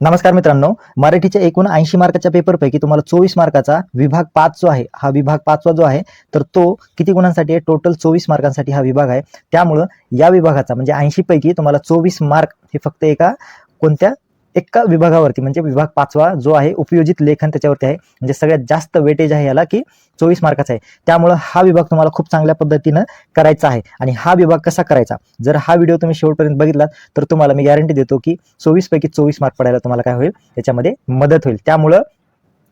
नमस्कार मित्रांनो, मराठीच्या एकूण 80 मार्काच्या पेपरपैकी तुम्हाला 24 मार्काचा विभाग 5 जो आहे, हा विभाग 5वा जो आहे, तर तो किती गुणांसाठी आहे? टोटल 24 मार्कांसाठी हा विभाग आहे. त्यामुळं या विभागाचा म्हणजे 80 पैकी तुम्हाला 24 मार्क हे फक्त एका विभागावरती म्हणजे विभाग 5वा जो आहे उपयोजित लेखन त्याच्यावरती आहे. म्हणजे सगळ्यात जास्त वेटेज आहे याला की 24 मार्काचा आहे. त्यामुळं हा विभाग तुम्हाला खूप चांगल्या पद्धतीनं करायचा आहे. आणि हा विभाग कसा करायचा, जर हा व्हिडिओ तुम्ही शेवटपर्यंत बघितलात तर तुम्हाला मी गॅरंटी देतो की 24 पैकी 24 मार्क पडायला तुम्हाला काय होईल, त्याच्यामध्ये मदत होईल. त्यामुळं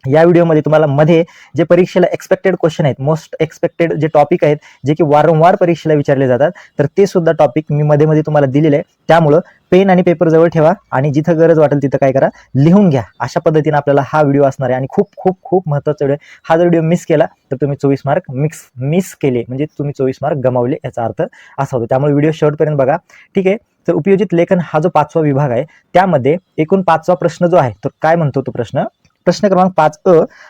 या व्हिडिओमध्ये तुम्हाला मध्ये जे परीक्षेला एक्सपेक्टेड क्वेश्चन आहेत, मोस्ट एक्सपेक्टेड जे टॉपिक आहेत, जे की वारंवार परीक्षेला विचारले जातात, तर ते सुद्धा टॉपिक मी मध्ये मध्ये तुम्हाला दिलेले आहे. त्यामुळं पेन आणि पेपर जवळ ठेवा आणि जिथं गरज वाटेल तिथं काय करा, लिहून घ्या. अशा पद्धतीने आपल्याला हा व्हिडिओ असणार आहे आणि खूप खूप खूप महत्त्वाचा व्हिडिओ. हा जर व्हिडिओ मिस केला तर तुम्ही 24 मार्क मिस केले म्हणजे तुम्ही 24 मार्क गमावले, याचा अर्थ असा होतो. त्यामुळे व्हिडिओ शेवटपर्यंत बघा. ठीक आहे. तर उपयोजित लेखन हा जो 5वा विभाग आहे, त्यामध्ये एकूण 5वा प्रश्न जो आहे तो काय म्हणतो, तो प्रश्न क्रमांक 5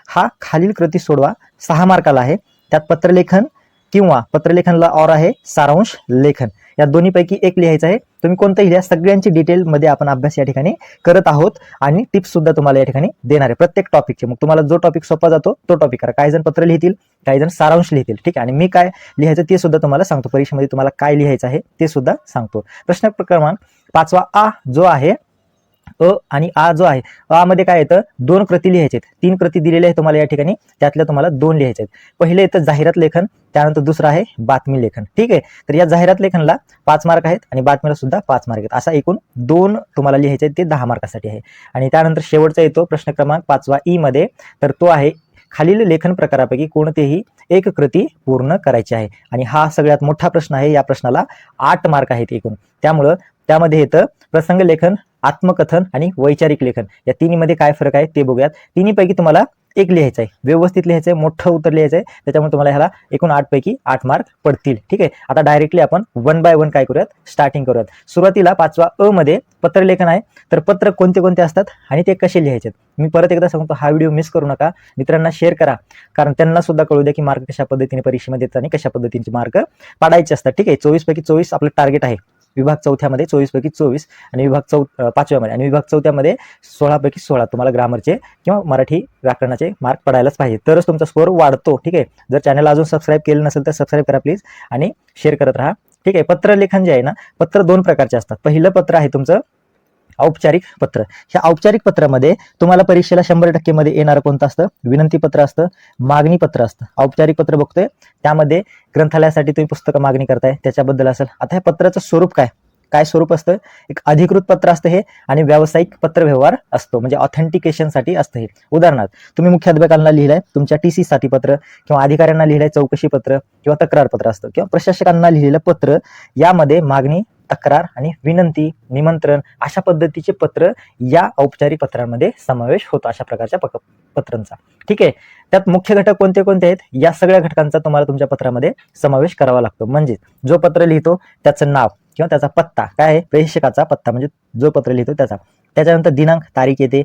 हा खालील कृती सोडवा 6 मार्काला आहे. त्यात पत्रलेखन किंवा पत्रलेखनला और आहे सारांश लेखन, या दोन्हीपैकी एक लिहायचं आहे. तुम्ही कोणतंही लिहा, सगळ्यांची डिटेल मध्ये आपण अभ्यास या ठिकाणी करत आहोत आणि टिप्स सुद्धा तुम्हाला या ठिकाणी देणार आहे प्रत्येक टॉपिकचे. मग तुम्हाला जो टॉपिक सोपा जातो तो टॉपिक करा. काही जण पत्र लिहितील, काही जण सारांश लिहितील. ठीक आहे. आणि मी काय लिहायचं ते सुद्धा तुम्हाला सांगतो, परीक्षेमध्ये तुम्हाला काय लिहायचं आहे ते सुद्धा सांगतो. प्रश्न क्रमांक 5वा आ जो आहे, अ आणि आ जो आहे, अ मध्ये काय येतं, 2 कृती लिहायचे आहेत. 3 कृती दिलेल्या आहेत तुम्हाला या ठिकाणी, त्यातल्या तुम्हाला 2 लिहायचे आहेत. पहिले येतं जाहिरात लेखन, त्यानंतर दुसरं आहे बातमी लेखन. ठीक आहे. तर या जाहिरात लेखनला 5 मार्क आहेत आणि बातमीला सुद्धा 5 मार्क आहेत. असा एकूण 2 तुम्हाला लिहायचे आहेत, ते 10 मार्कासाठी आहे. आणि त्यानंतर शेवटचा येतो प्रश्न क्रमांक 5वा ई मध्ये, तर तो आहे खालील लेखन प्रकारापैकी कोणतेही एक कृती पूर्ण करायची आहे. आणि हा सगळ्यात मोठा प्रश्न आहे. या प्रश्नाला 8 मार्क आहेत एकूण. त्यामुळं त्यामध्ये येतं प्रसंग लेखन, आत्मकथन आणि वैचारिक लेखन. या तिन्हीमध्ये काय फरक आहे ते बघूयात. तिन्हीपैकी तुम्हाला एक लिहायचं आहे, व्यवस्थित लिहायचं आहे, मोठं उत्तर लिहायचं आहे. त्याच्यामुळे तुम्हाला ह्याला एकूण 8 पैकी 8 मार्क पडतील. ठीक आहे. आता डायरेक्टली आपण 1 बाय 1 काय करूयात, स्टार्टिंग करूयात. सुरुवातीला 5वा अ मध्ये पत्रलेखन आहे. तर पत्र कोणते कोणते असतात आणि ते कसे लिहायचे, मी परत एकदा सांगतो, हा व्हिडिओ मिस करू नका, मित्रांना शेअर करा, कारण त्यांना सुद्धा कळू द्या की मार्क कशा पद्धतीने परीक्षेमध्ये येतात आणि कशा पद्धतीचे मार्क पाडायचे असतात. ठीक आहे. 24 पैकी 24 आपलं टार्गेट आहे. विभाग 4थ्यामध्ये 24 पैकी 24 आणि विभाग 5व्यामध्ये आणि विभाग 4थ्यामध्ये 16 पैकी 16 तुम्हाला ग्रामरचे किंवा मराठी व्याकरणाचे मार्क पडायलाच पाहिजे, तरच तुमचा स्कोअर वाढतो. ठीक आहे. जर चॅनल अजून सबस्क्राईब केलं नसेल तर सबस्क्राईब करा प्लीज आणि शेअर करत राहा. ठीक आहे. पत्रलेखन जे आहे ना, पत्र 2 प्रकारचे असतात. पहिलं पत्र आहे तुमचं औपचारिक पत्र. ह्या औपचारिक पत्रामध्ये तुम्हाला परीक्षेला 100% मध्ये येणारं कोणतं असतं, विनंती पत्र असतं, मागणी पत्र असतं. औपचारिक पत्र बघतोय, त्यामध्ये ग्रंथालयासाठी तुम्ही पुस्तकं मागणी करताय त्याच्याबद्दल असेल. आता ह्या पत्राचं स्वरूप काय स्वरूप असतं, एक अधिकृत पत्र असतं हे, आणि व्यावसायिक पत्रव्यवहार असतो, म्हणजे ऑथेंटिकेशनसाठी असतं हे. उदाहरणार्थ तुम्ही मुख्याध्यापकांना लिहिलंय तुमच्या TC साठी पत्र, किंवा अधिकाऱ्यांना लिहिलंय चौकशी पत्र किंवा तक्रार पत्र असतं, किंवा प्रशासकांना लिहिलेलं पत्र, यामध्ये मागणी, तक्रार आणि विनंती, निमंत्रण अशा पद्धतीचे पत्र या औपचारिक पत्रांमध्ये समावेश होतो, अशा प्रकारच्या पत्रांचा. ठीक आहे. त्यात मुख्य घटक कोणते कोणते आहेत, या सगळ्या घटकांचा तुम्हाला तुमच्या पत्रामध्ये समावेश करावा लागतो. म्हणजे जो पत्र लिहितो त्याचं नाव किंवा त्याचा पत्ता काय आहे, प्रेषकाचा पत्ता म्हणजे जो पत्र लिहितो त्याचा, त्याच्यानंतर दिनांक, तारीख येते,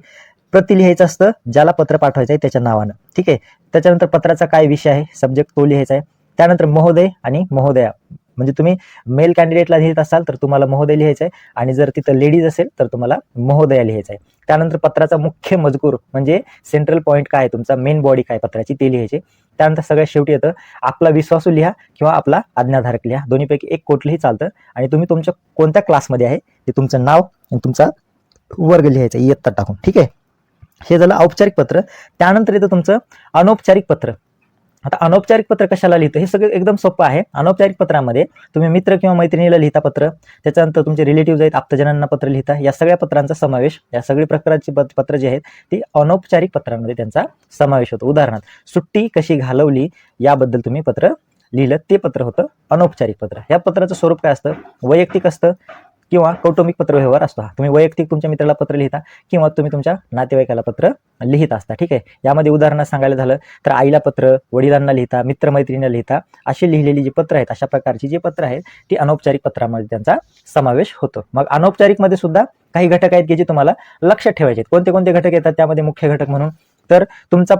प्रति लिहायचं असतं ज्याला पत्र पाठवायचं आहे त्याच्या नावानं. ठीक आहे. त्याच्यानंतर पत्राचा काय विषय आहे, सब्जेक्ट तो लिहायचा आहे. त्यानंतर महोदय आणि महोदया, म्हणजे तुम्ही मेल कॅन्डिडेटला लिहित असाल तर तुम्हाला महोदय लिहायचं आहे, आणि जर तिथं लेडीज असेल तर तुम्हाला महोदया लिहायचं आहे. त्यानंतर पत्राचा मुख्य मजकूर म्हणजे सेंट्रल पॉईंट काय, तुमचा मेन बॉडी काय पत्राची, ते लिहायचे. त्यानंतर सगळ्यात शेवटी येतं आपला विश्वासू लिहा किंवा आपला आज्ञाधारक लिहा, दोन्हीपैकी एक कुठलंही चालतं. आणि तुम्ही तुमच्या कोणत्या क्लासमध्ये आहे ते तुमचं नाव आणि तुमचा वर्ग लिहायचा इयत्ता टाकून. ठीक आहे. हे झालं औपचारिक पत्र. त्यानंतर येतं तुमचं अनौपचारिक पत्र. आता अनौपचारिक पत्र कशाला लिहितो, हे सगळं एकदम सोपं आहे. अनौपचारिक पत्रामध्ये तुम्ही मित्र किंवा मैत्रिणीला लिहिता पत्र, त्याच्यानंतर तुमचे रिलेटिव्ह आहेत आप्तजनांना पत्र लिहिता, या सगळ्या पत्रांचा समावेश, या सगळ्या प्रकारची पत्र जे आहेत ती अनौपचारिक पत्रांमध्ये त्यांचा समावेश होतो. उदाहरणार्थ सुट्टी कशी घालवली याबद्दल तुम्ही पत्र लिहिलं, ते पत्र होतं अनौपचारिक पत्र. या पत्राचं स्वरूप काय असतं, वैयक्तिक असतं किंवा कौटुंबिक पत्रव्यवहार असतो. तुम्ही वैयक्तिक तुमच्या मित्राला पत्र लिहिता किंवा तुम्ही तुमच्या नातेवाईकाला पत्र लिहित असता. ठीक आहे. यामध्ये उदाहरणं सांगायला झालं तर आईला पत्र, वडिलांना लिहिता, मित्रमैत्रिणींना लिहिता, अशी लिहिलेली जी पत्र आहेत, अशा प्रकारची जी पत्र आहेत ती अनौपचारिक पत्रामध्ये त्यांचा समावेश होतो. मग अनौपचारिक मध्ये सुद्धा काही घटक आहेत की जे तुम्हाला लक्षात ठेवायचे. कोणते कोणते घटक येतात त्यामध्ये मुख्य घटक म्हणून, तर तुमचा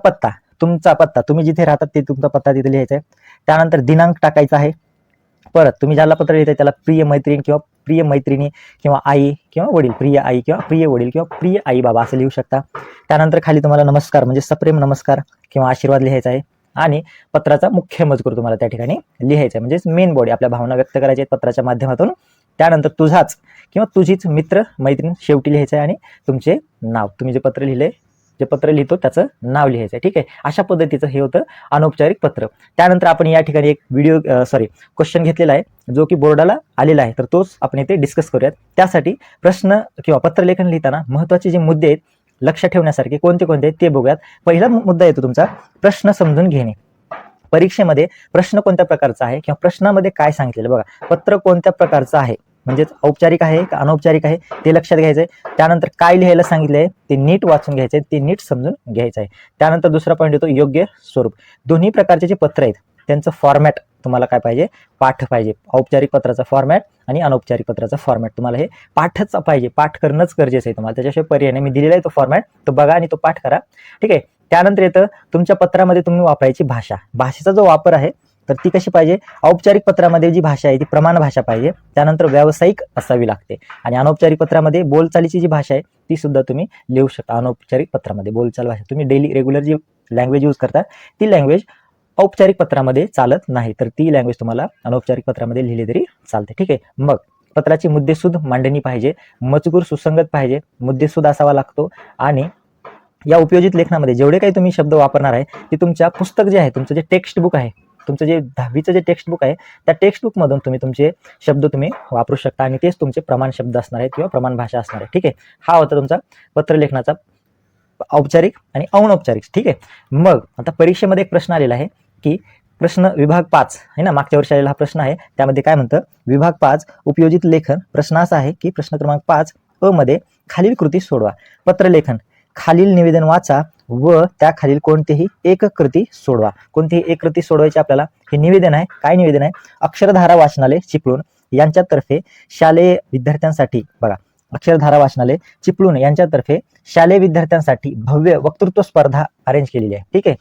पत्ता तुम्ही जिथे राहतात ते तुमचा पत्ता तिथे लिहायचा आहे. त्यानंतर दिनांक टाकायचा आहे. परत तुम्ही ज्याला पत्र लिहिताय त्याला प्रिय मैत्रीण किंवा प्रिय मैत्रिणी किंवा आई किंवा वडील, प्रिय आई किंवा प्रिय वडील किंवा प्रिय आई बाबा असं लिहू शकता. त्यानंतर खाली तुम्हाला नमस्कार म्हणजे सप्रेम नमस्कार किंवा आशीर्वाद लिहायचा आहे आणि पत्राचा मुख्य मजकूर तुम्हाला त्या ठिकाणी लिहायचा आहे, म्हणजे मेन बॉडी, आपल्या भावना व्यक्त करायच्या आहेत पत्राच्या माध्यमातून. त्यानंतर तुझाच किंवा तुझीच मित्र मैत्रीण शेवटी लिहायचं आहे आणि तुमचे नाव, तुम्ही जे पत्र लिहिले, जे पत्र लिहितो त्याचं नाव लिहायचं आहे. ठीक आहे, अशा पद्धतीचं हे होतं अनौपचारिक पत्र. त्यानंतर आपण या ठिकाणी एक क्वेश्चन घेतलेला आहे जो की बोर्डाला आलेला आहे, तर तोच आपण इथे डिस्कस करूयात. त्यासाठी प्रश्न किंवा पत्रलेखन लिहिताना महत्त्वाचे जे मुद्दे आहेत लक्ष ठेवण्यासारखे कोणते कोणते आहेत ते बघूयात. पहिला मुद्दा येतो तुमचा प्रश्न समजून घेणे. परीक्षेमध्ये प्रश्न कोणत्या प्रकारचा आहे किंवा प्रश्नामध्ये काय सांगितलेलं बघा, पत्र कोणत्या प्रकारचं आहे, म्हणजेच औपचारिक आहे का अनौपचारिक आहे ते लक्षात घ्यायचंय. त्यानंतर काय लिहायला सांगितलंय ते नीट वाचून घ्यायचंय, ते नीट समजून घ्यायचं आहे. त्यानंतर दुसरा पॉईंट येतो योग्य स्वरूप. दोन्ही प्रकारचे जे पत्र आहेत त्यांचं फॉर्मॅट तुम्हाला काय पाहिजे, पाठ पाहिजे. औपचारिक पत्राचा फॉर्मॅट आणि अनौपचारिक पत्राचा फॉर्मॅट तुम्हाला हे पाठच पाहिजे, पाठ करणंच गरजेचं आहे तुम्हाला, त्याच्याशिवाय पर्याय नाही. मी दिलेला आहे तो फॉर्मॅट, तो बघा आणि तो पाठ करा. ठीक आहे, त्यानंतर येतं तुमच्या पत्रामध्ये तुम्ही वापरायची भाषा. भाषेचा जो वापर आहे तर ती कशी पाहिजे, औपचारिक पत्रामध्ये जी भाषा आहे ती प्रमाण भाषा पाहिजे, त्यानंतर व्यावसायिक असावी लागते. आणि अनौपचारिक पत्रामध्ये बोलचालीची जी भाषा आहे ती सुद्धा तुम्ही लिहू शकता. अनौपचारिक पत्रामध्ये बोलचाल भाषा तुम्ही डेली रेग्युलर जी लँग्वेज यूज करता ती लँग्वेज औपचारिक पत्रामध्ये चालत नाही, तर ती लँग्वेज तुम्हाला अनौपचारिक पत्रामध्ये लिहिली तरी चालते. ठीक आहे, मग पत्राची मुद्देसूद मांडणी पाहिजे, मजकूर सुसंगत पाहिजे, मुद्देसूद असावा लागतो. आणि या उपयोजित लेखनामध्ये जेवढे काही तुम्ही शब्द वापरणार आहे ते तुमच्या पुस्तक जे आहे, तुमचं जे टेक्स्ट बुक आहे, तुमचं जे 10वीचं जे टेक्स्ट बुक आहे त्या टेक्स्ट बुकमधून तुम्ही तुमचे शब्द तुम्ही वापरू शकता आणि तेच तुमचे प्रमाण शब्द असणार आहेत किंवा प्रमाण भाषा असणार आहे. ठीक आहे, हा होता तुमचा पत्रलेखनाचा औपचारिक आणि अनौपचारिक. ठीक आहे, मग आता परीक्षेमध्ये एक प्रश्न आलेला आहे की प्रश्न विभाग 5 आहे ना, मागच्या वर्षी आलेला हा प्रश्न आहे. त्यामध्ये काय म्हणतं, विभाग 5 उपयोजित लेखन. प्रश्न असा आहे की प्रश्न क्रमांक 5 अ मध्ये खालील कृती सोडवा. पत्रलेखन, खालील निवेदन वाचा व त्याखालील कोणतेही एक कृती सोडवा. कोणतीही एक कृती सोडवायची आपल्याला. हे निवेदन आहे, काय निवेदन आहे, अक्षरधारा वाचनालय चिपळूण यांच्यातर्फे शालेय विद्यार्थ्यांसाठी, बघा अक्षरधारा वाचनालय चिपळूण यांच्यातर्फे शालेय विद्यार्थ्यांसाठी भव्य वक्तृत्व स्पर्धा अरेंज केलेली आहे. ठीक आहे,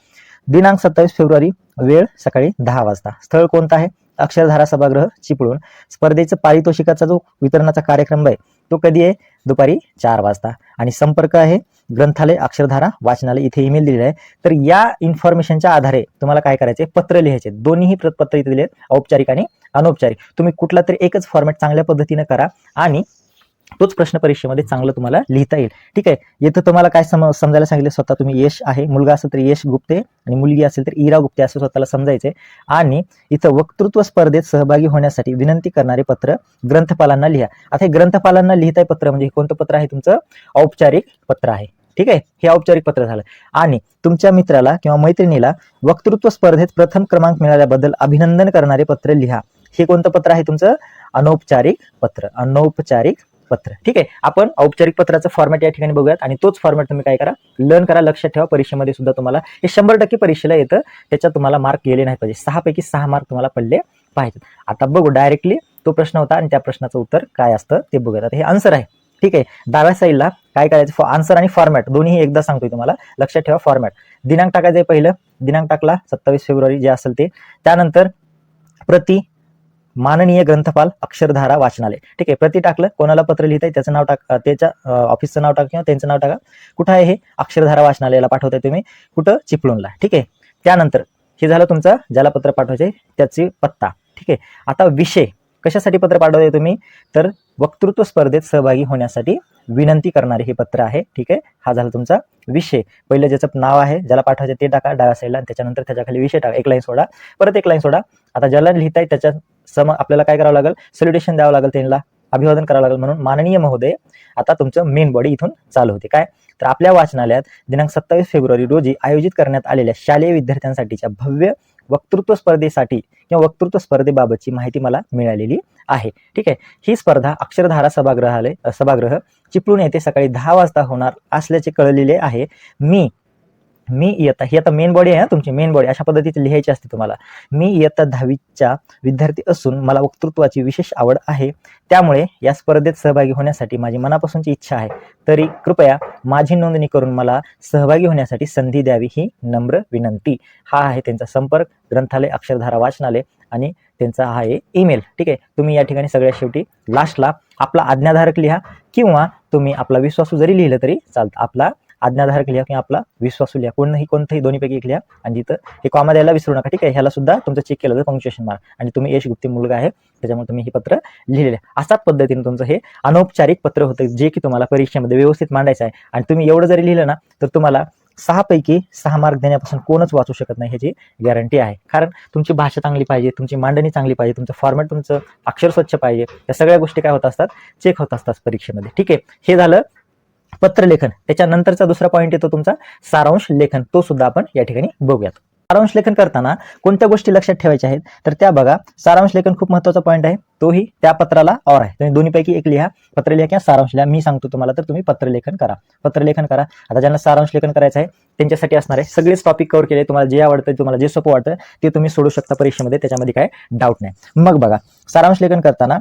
दिनांक 27 फेब्रुवारी, वेळ सकाळी 10 वाजता. स्थळ कोणतं आहे, अक्षरधारा सभागृह चिपळूण. स्पर्धेचं पारितोषिकाचा जो वितरणाचा कार्यक्रम आहे तो कधी आहे, दुपारी 4 वाजता. आणि संपर्क आहे ग्रंथालय अक्षरधारा वाचनालय, इथे ईमेल दिलेला आहे. तर या इन्फॉर्मेशनच्या आधारे तुम्हाला काय करायचे, पत्र लिहायचे. दोन्ही पत्र इथे दिले, औपचारिक आणि अनौपचारिक. तुम्ही कुठला तरी एकच फॉर्मॅट चांगल्या पद्धतीने करा आणि तोच प्रश्न परीक्षेमध्ये चांगलं तुम्हाला लिहिता येईल. ठीक आहे, येतं तुम्हाला काय समजायला सांगितलं, स्वतः तुम्ही यश आहे, मुलगा असेल तर यश गुप्ते आणि मुलगी असेल तर इरा गुप्ते असं स्वतःला समजायचे. आणि इथं वक्तृत्व स्पर्धेत सहभागी होण्यासाठी विनंती करणारे पत्र ग्रंथपालांना लिहा. आता हे ग्रंथपालांना लिहिताय पत्र म्हणजे कोणतं पत्र आहे, तुमचं औपचारिक पत्र आहे. ठीक आहे, हे औपचारिक पत्र झालं. आणि तुमच्या मित्राला किंवा मैत्रिणीला वक्तृत्व स्पर्धेत प्रथम क्रमांक मिळाल्याबद्दल अभिनंदन करणारे पत्र लिहा. हे कोणतं पत्र आहे, तुमचं अनौपचारिक पत्र. अनौपचारिक पत्र. ठीक आहे, आपण औपचारिक पत्राचं फॉर्मॅट या ठिकाणी बघूयात आणि तोच फॉर्मॅट तुम्ही काय करा, लर्न करा. लक्षात ठेवा, परीक्षेमध्ये सुद्धा तुम्हाला हे 100% परीक्षेला येतं, त्याच्यात तुम्हाला मार्क गेले नाही पाहिजे. 6 पैकी 6 मार्क तुम्हाला पडले पाहिजेत. आता बघू डायरेक्टली तो प्रश्न होता आणि त्या प्रश्नाचं उत्तर काय असतं ते बघूयात. आता हे आन्सर आहे. ठीक आहे, डाव्या साईडला काय करायचं, आन्सर आणि फॉर्मॅट दोन्ही एकदा सांगतोय तुम्हाला, लक्षात ठेवा. फॉर्मॅट, दिनांक टाकायचं पहिलं, दिनांक टाकला 27 फेब्रुवारी जे असेल ते. त्यानंतर प्रति, माननीय ग्रंथपाल अक्षरधारा वाचनालय. ठीक आहे, प्रति टाकलं, कोणाला पत्र लिहिताय त्याचं नाव टाका, त्याच्या ऑफिसचं नाव टाका किंवा त्यांचं नाव टाका. कुठं आहे हे, अक्षरधारा वाचनालयाला पाठवताय तुम्ही, कुठं, चिपळूणला. ठीक आहे, त्यानंतर हे झालं तुमचं ज्याला पत्र पाठवायचे त्याची पत्ता. ठीक आहे, आता विषय कशासाठी पत्र पाठवताय तुम्ही, तर वक्तृत्व स्पर्धेत सहभागी होण्यासाठी विनंती करणारे हे पत्र आहे. ठीक आहे, हा झाला तुमचा विषय. पहिलं ज्याचं नाव आहे ज्याला पाठवायचं ते टाका डाव्या साईडला आणि त्याच्यानंतर त्याच्याखाली विषय टाका, एक लाईन सोडा, परत एक लाईन सोडा. आता ज्याला लिहिताय त्याच्या आपल्याला काय करावं लागेल, सल्युटेशन द्यावं लागेल, त्यांना अभिवादन करावं लागेल. म्हणून माननीय महोदय. आता तुमचं मेन बॉडी इथून चालू होते. काय तर आपल्या वाचनालयात दिनांक 27 फेब्रुवारी रोजी आयोजित करण्यात आलेल्या शालेय विद्यार्थ्यांसाठीच्या भव्य वक्तृत्व स्पर्धेसाठी किंवा वक्तृत्व स्पर्धेबाबतची माहिती मला मिळालेली आहे. ठीक आहे, ही स्पर्धा अक्षरधारा सभागृह चिपळूण येथे सकाळी 10 वाजता होणार असल्याचे कळलेले आहे. मी इयत्ता, ही आता मेन बॉडी आहे, तुमची मेन बॉडी अशा पद्धतीची लिहायची असते तुम्हाला. मी इयत्ता 10वीचा विद्यार्थी असून मला वक्तृत्वाची विशेष आवड आहे, त्यामुळे या स्पर्धेत सहभागी होण्यासाठी माझी मनापासूनची इच्छा आहे. तरी कृपया माझी नोंदणी करून मला सहभागी होण्यासाठी संधी द्यावी ही नम्र विनंती. हा आहे त्यांचा संपर्क, ग्रंथालय अक्षरधारा वाचनालय आणि त्यांचा हा आहे ईमेल. ठीक आहे, तुम्ही या ठिकाणी सगळ्यात शेवटी लास्टला आपला आज्ञाधारक लिहा किंवा तुम्ही आपला विश्वासू जरी लिहिलं तरी चालतं. आपला आज्ञाधारक लिहा किंवा आपला विश्वासू लिहा, कोणतंही दोन्हीपैकी एक लिहा. आणि जिथं हे कॉमा द्यायला विसरू नका. ठीक आहे, ह्याला सुद्धा तुमचं चेक केलं जातं पंक्च्युएशन मार्क. आणि तुम्ही यश गुप्ते मुलगा आहे त्याच्यामुळे तुम्ही हे पत्र लिहिलेलं आहे. अशाच पद्धतीने तुमचं हे अनौपचारिक पत्र होतं जे की तुम्हाला परीक्षेमध्ये व्यवस्थित मांडायचं आहे. आणि तुम्ही एवढं जरी लिहिलं ना तर तुम्हाला 6 पैकी 6 मार्क देण्यापासून कोणच वाचू शकत नाही ह्याची गॅरंटी आहे. कारण तुमची भाषा चांगली पाहिजे, तुमची मांडणी चांगली पाहिजे, तुमचं फॉर्मॅट, तुमचं अक्षर स्वच्छ पाहिजे. या सगळ्या गोष्टी काय होत असतात, चेक होत असतात परीक्षेमध्ये. ठीक आहे, हे झालं पत्रलेखन. त्याच्यानंतरचा दुसरा पॉईंट येतो तुमचा सारांश लेखन. तो सुद्धा आपण या ठिकाणी बघूयात. सारांश लेखन करताना कोणत्या गोष्टी लक्षात ठेवायच्या आहेत तर त्या बघा. सारांश लेखन खूप महत्वाचा पॉईंट आहे, तोही त्या पत्राला और आहे. तुम्ही दोन्हीपैकी एक लिहा, पत्र लिहा किंवा सारांश लिहा. मी सांगतो तुम्हाला तर तुम्ही पत्रलेखन करा, पत्रलेखन करा. आता ज्यांना सारांश लेखन करायचं आहे त्यांच्यासाठी असणार आहे सगळेच टॉपिक कव्हर केले. तुम्हाला जे आवडतं, तुम्हाला जे सोपं वाटतं ते तुम्ही सोडू शकता परीक्षेमध्ये, त्याच्यामध्ये काय डाऊट नाही. मग बघा, सारांश लेखन करताना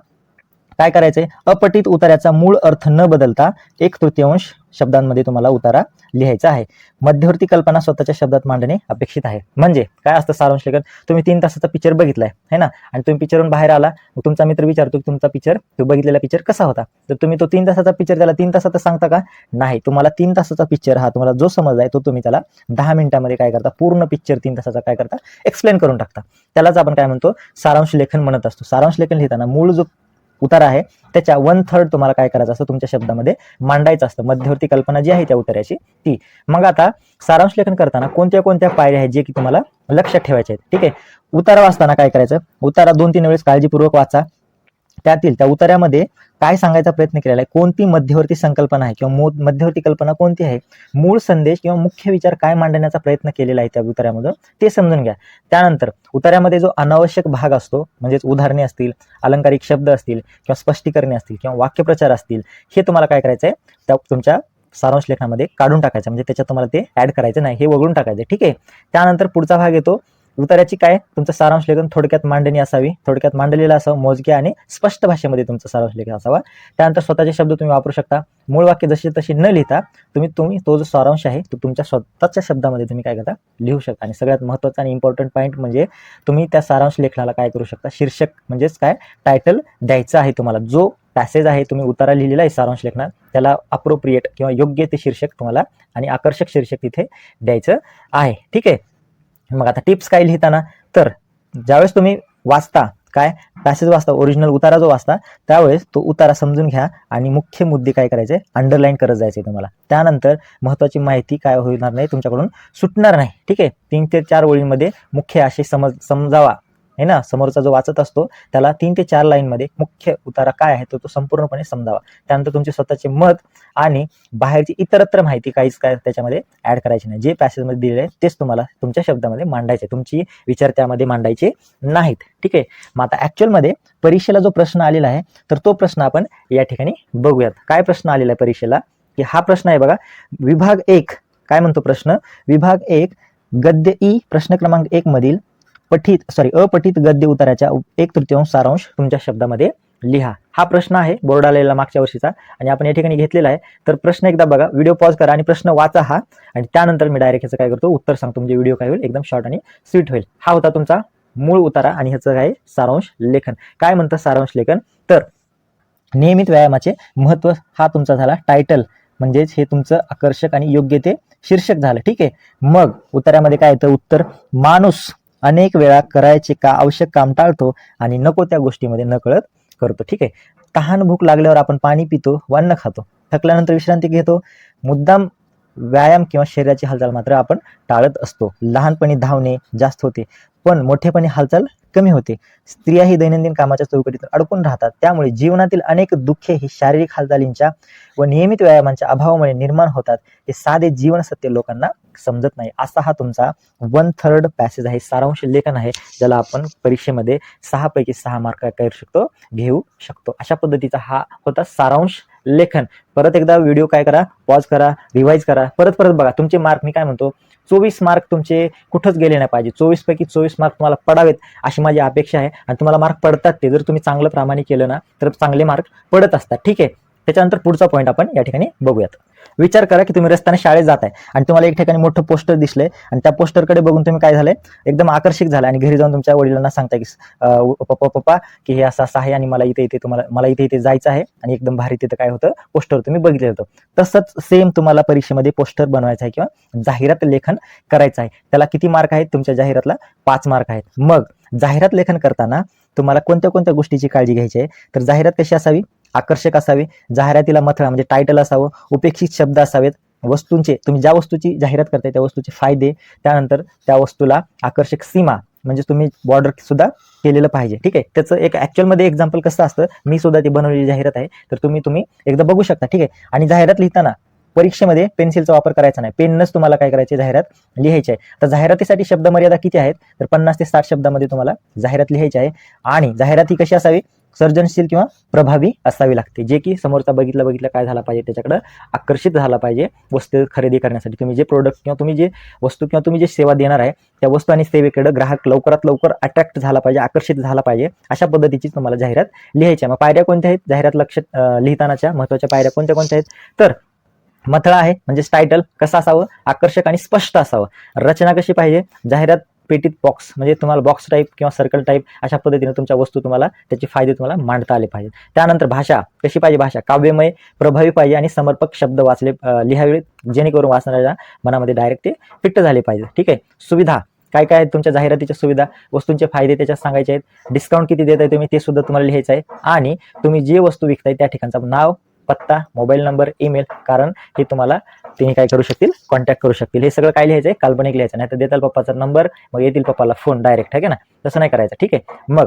काय करायचंय, अपठित उतार्याचा मूळ अर्थ न बदलता 1/3 शब्दांमध्ये तुम्हाला उतारा लिहायचा आहे. मध्यवर्ती कल्पना स्वतःच्या शब्दात मांडणे अपेक्षित आहे. म्हणजे काय असतं सारांश लेखन, तुम्ही 3 तासाचा पिक्चर बघितलाय है ना, आणि तुम्ही पिक्चरवरून बाहेर आला, तुमचा मित्र विचारतो की तुमचा पिक्चर, तो बघितलेला पिक्चर कसा होता, तर तुम्ही तो 3 तासाचा पिक्चर त्याला 3 तासातच सांगता का? नाही, तुम्हाला 3 तासाचा पिक्चर हा तुम्हाला जो समजलाय तो तुम्ही त्याला 10 मिनिटांमध्ये काय करता, पूर्ण पिक्चर 3 तासाचा काय करता, एक्सप्लेन करून टाकता. त्यालाच आपण काय म्हणतो, सारांश लेखन म्हणत असतो. सारांश लेखन लिहिताना मूळ जो उतारा आहे त्याच्या 1/3 तुम्हाला काय करायचं असतं, तुमच्या शब्दामध्ये मांडायचं असतं. मध्यवर्ती कल्पना जी आहे त्या उतार्याची ती. मग आता सारांश लेखन करताना कोणत्या कोणत्या पायऱ्या आहेत जे की तुम्हाला लक्षात ठेवायचे आहेत. ठीक आहे, उतारा वाचताना काय करायचं, उतारा 2-3 वेळेस काळजीपूर्वक वाचा. त्यातील त्या उतार्यामध्ये काय सांगायचा प्रयत्न केलेला आहे, कोणती मध्यवर्ती संकल्पना आहे किंवा मध्यवर्ती कल्पना कोणती आहे, मूळ संदेश किंवा मुख्य विचार काय मांडण्याचा प्रयत्न केलेला आहे त्या उतार्यामधून ते समजून घ्या. त्यानंतर उतार्यामध्ये जो अनावश्यक भाग असतो, म्हणजेच उदाहरणे असतील, अलंकारिक शब्द असतील किंवा स्पष्टीकरणे असतील किंवा वाक्यप्रचार असतील, हे तुम्हाला काय करायचंय, त्या तुमच्या सारांश लेखनामध्ये काढून टाकायचं. म्हणजे त्याच्यात तुम्हाला ते ऍड करायचं नाही, हे वगळून टाकायचं. ठीक आहे, त्यानंतर पुढचा भाग येतो उतार्याची काय, तुमचं सारांश लेखन थोडक्यात मांडणी असावी, थोडक्यात मांडलेलं असावं, मोजक्या आणि स्पष्ट भाषेमध्ये तुमचं सारांश लेखन असावा. त्यानंतर स्वतःचे शब्द तुम्ही वापरू शकता. मूळ वाक्य जशी तशी न लिहिता तुम्ही तो जो सारांश आहे तो तुमच्या स्वतःच्या शब्दामध्ये तुम्ही काय करता, लिहू शकता. आणि सगळ्यात महत्त्वाचा आणि इम्पॉर्टंट पॉईंट म्हणजे तुम्ही त्या सारांश लेखनाला काय करू शकता, शीर्षक म्हणजेच काय टायटल द्यायचं आहे तुम्हाला. जो पॅसेज आहे तुम्ही उतारा लिहिलेला आहे सारांश लेखनात त्याला अप्रोप्रिएट किंवा योग्य ते शीर्षक तुम्हाला आणि आकर्षक शीर्षक तिथे द्यायचं आहे. ठीक आहे, मग आता टिप्स काय लिहिताना, तर ज्यावेळेस तुम्ही वाचता काय पॅसेज वाचता, ओरिजिनल उतारा जो वाचता, त्यावेळेस तो उतारा समजून घ्या आणि मुख्य मुद्दे काय करायचे, अंडरलाईन करत जायचे तुम्हाला. त्यानंतर महत्वाची माहिती काय होणार नाही, तुमच्याकडून सुटणार नाही. ठीक आहे, 3 ते 4 ओळींमध्ये मुख्य आशय समजावा है ना. समोरचा जो वाचत असतो त्याला 3 ते 4 लाईनमध्ये मुख्य उतारा काय आहे तो संपूर्णपणे समजावा. त्यानंतर तुमचे स्वतःचे मत आणि बाहेरची इतरत्र माहिती काहीच काय त्याच्यामध्ये ऍड करायची नाही. जे पॅसेजमध्ये दिलेले आहे तेच तुम्हाला तुमच्या शब्दामध्ये मांडायचे, तुमची विचार त्यामध्ये मांडायचे नाहीत. ठीक आहे, मग आता ऍक्च्युअलमध्ये परीक्षेला जो प्रश्न आलेला आहे तर तो प्रश्न आपण या ठिकाणी बघूयात. काय प्रश्न आलेला आहे परीक्षेला, की हा प्रश्न आहे बघा, विभाग 1 काय म्हणतो प्रश्न, विभाग 1 गद्य ई प्रश्न क्रमांक 1 मधील अपठित गद्य उताराच्या 1/3 सारांश तुमच्या शब्दामध्ये लिहा. हा प्रश्न आहे बोर्ड आलेला मागच्या वर्षीचा आणि आपण या ठिकाणी घेतलेला आहे. तर प्रश्न एकदा बघा, व्हिडिओ पॉज करा आणि प्रश्न वाचा हा, आणि त्यानंतर मी डायरेक्ट ह्याचं काय करतो उत्तर सांगतो. म्हणजे व्हिडिओ काय होईल, एकदम शॉर्ट आणि स्वीट होईल. हा होता तुमचा मूळ उतारा आणि ह्याचं काय सारांश लेखन. काय म्हणतं सारांश लेखन, तर नियमित व्यायामाचे महत्व हा तुमचा झाला टायटल, म्हणजेच हे तुमचं आकर्षक आणि योग्य ते शीर्षक झालं. ठीक आहे, मग उतार्यामध्ये काय येतं उत्तर, माणूस अनेक वेळा करायचे का आवश्यक काम टाळतो आणि नको त्या गोष्टीमध्ये नकळत करतो. ठीक आहे, तहान भूक लागल्यावर आपण पाणी पितो व अन्न खातो, थकल्यानंतर विश्रांती घेतो, मुद्दाम व्यायाम किंवा शरीराची हालचाल मात्र आपण टाळत असतो. लहानपणी धावणे जास्त होते पण मोठेपणी हालचाल कमी होते. स्त्रियाही दैनंदिन कामाच्या चौकटीत अडकून राहतात. त्यामुळे जीवनातील अनेक दुःखे ही शारीरिक हालचालींच्या व नियमित व्यायामांच्या अभावामुळे निर्माण होतात. हे साधे जीवन सत्य लोकांना समजत नाही. असा हा तुमचा 1/3 पॅसेज आहे, सारांश लेखन आहे, ज्याला आपण परीक्षेमध्ये 6 पैकी 6 मार्क घेऊ शकतो. अशा पद्धतीचा हा होता सारांश लेखन. परत एकदा व्हिडिओ काय करा, पॉज करा, रिवाइज करा, परत बघा. तुमचे मार्क मी काय म्हणतो, 24 मार्क तुमचे कुठंच गेले नाही पाहिजे. 24 पैकी 24 मार्क तुम्हाला पडावेत अशी माझी अपेक्षा आहे. आणि तुम्हाला मार्क पडतात ते, जर तुम्ही चांगलं प्रामाणिक केलं ना तर चांगले मार्क पडत असतात. ठीक आहे, त्याच्यानंतर पुढचा पॉईंट आपण या ठिकाणी बघूयात. विचार करा की तुम्ही रस्त्याने शाळेत जाताय आणि तुम्हाला एक ठिकाणी मोठं पोस्टर दिसलंय आणि त्या पोस्टरकडे बघून तुम्ही काय झालंय, एकदम आकर्षित झाला आणि घरी जाऊन तुमच्या वडिलांना सांगताय की पप्पा पप्पा की हे असं असं आहे आणि मला इथे इथे मला इथे इथे जायचं आहे, आणि एकदम भारी तिथं काय होतं, पोस्टर तुम्ही बघितलं होतं. तसंच सेम तुम्हाला परीक्षेमध्ये पोस्टर बनवायचं आहे किंवा जाहिरात लेखन करायचं आहे. त्याला किती मार्क आहेत? तुमच्या जाहिरातला 5 मार्क आहेत. मग जाहिरात लेखन करताना तुम्हाला कोणत्या कोणत्या गोष्टीची काळजी घ्यायची आहे? तर जाहिरात कशी असावी? आकर्षक असावी. जाहिरातीला मथळा म्हणजे टायटल असावं. उपेक्षित शब्द असावेत. वस्तूंचे, तुम्ही ज्या वस्तूची जाहिरात करताय त्या वस्तूचे फायदे, त्यानंतर त्या वस्तूला आकर्षक सीमा म्हणजे तुम्ही बॉर्डर सुद्धा केलेलं पाहिजे. ठीक आहे. त्याचं एक ऍक्च्युअलमध्ये एक्झाम्पल कसं असतं, मी सुद्धा ती बनवलेली जाहिरात आहे, तर तुम्ही एकदा बघू शकता. ठीक आहे. आणि जाहिरात लिहिताना परीक्षेमध्ये पेन्सिलचा वापर करायचा नाही, पेननच तुम्हाला काय करायचे, जाहिरात लिहायची आहे. तर जाहिरातीसाठी शब्द मर्यादा किती आहेत? तर 50 ते 60 शब्दामध्ये तुम्हाला जाहिरात लिहायची आहे. आणि जाहिरात ही कशी असावी? सर्जनशील किंवा प्रभावी असावी लागते, जे की समोरचा बघितलं काय झाला पाहिजे, त्याच्याकडे आकर्षित झाला पाहिजे वस्तू खरेदी करण्यासाठी. तुम्ही जे प्रोडक्ट किंवा तुम्ही जे वस्तू किंवा तुम्ही जे सेवा देणार आहे त्या वस्तू आणि सेवेकडे ग्राहक लवकरात लवकर अट्रॅक्ट झाला पाहिजे, आकर्षित झाला पाहिजे, अशा पद्धतीची तुम्हाला जाहिरात लिहायची आहे. मग पायऱ्या कोणत्या आहेत जाहिरात लिहितानाच्या महत्वाच्या पायऱ्या कोणत्या कोणत्या आहेत? तर मथळा आहे म्हणजे टायटल कसं असावं? आकर्षक आणि स्पष्ट असावं. रचना कशी पाहिजे? जाहिरात पेटीत बॉक्स म्हणजे तुम्हाला बॉक्स टाईप किंवा सर्कल टाईप अशा पद्धतीने तुमच्या वस्तू तुम्हाला त्याचे फायदे तुम्हाला मांडता आले पाहिजेत. त्यानंतर भाषा कशी पाहिजे? भाषा काव्यमय, प्रभावी पाहिजे आणि समर्पक शब्द लिहावे, जेणेकरून वाचणाऱ्या मनामध्ये डायरेक्ट ते फिट झाले पाहिजे. ठीक आहे. सुविधा काय काय आहेत तुमच्या जाहिरातीच्या सुविधा, वस्तूंचे फायदे त्याच्यात सांगायचे आहेत. डिस्काउंट किती देत आहे तुम्ही ते सुद्धा तुम्हाला लिहायचं आहे. आणि तुम्ही जे वस्तू विकताय त्या ठिकाणचं नाव, पत्ता, मोबाईल नंबर, ईमेल, कारण हे तुम्हाला ते काय करू शकतील, कॉन्टॅक्ट करू शकतील. हे सगळं काय लिहायचंय? काल्पनिक लिहायचं. नाही तर देताल पप्पाचा नंबर, मग येतील पप्पाला फोन डायरेक्ट, आहे ना, तसं नाही करायचं. ठीक आहे. मग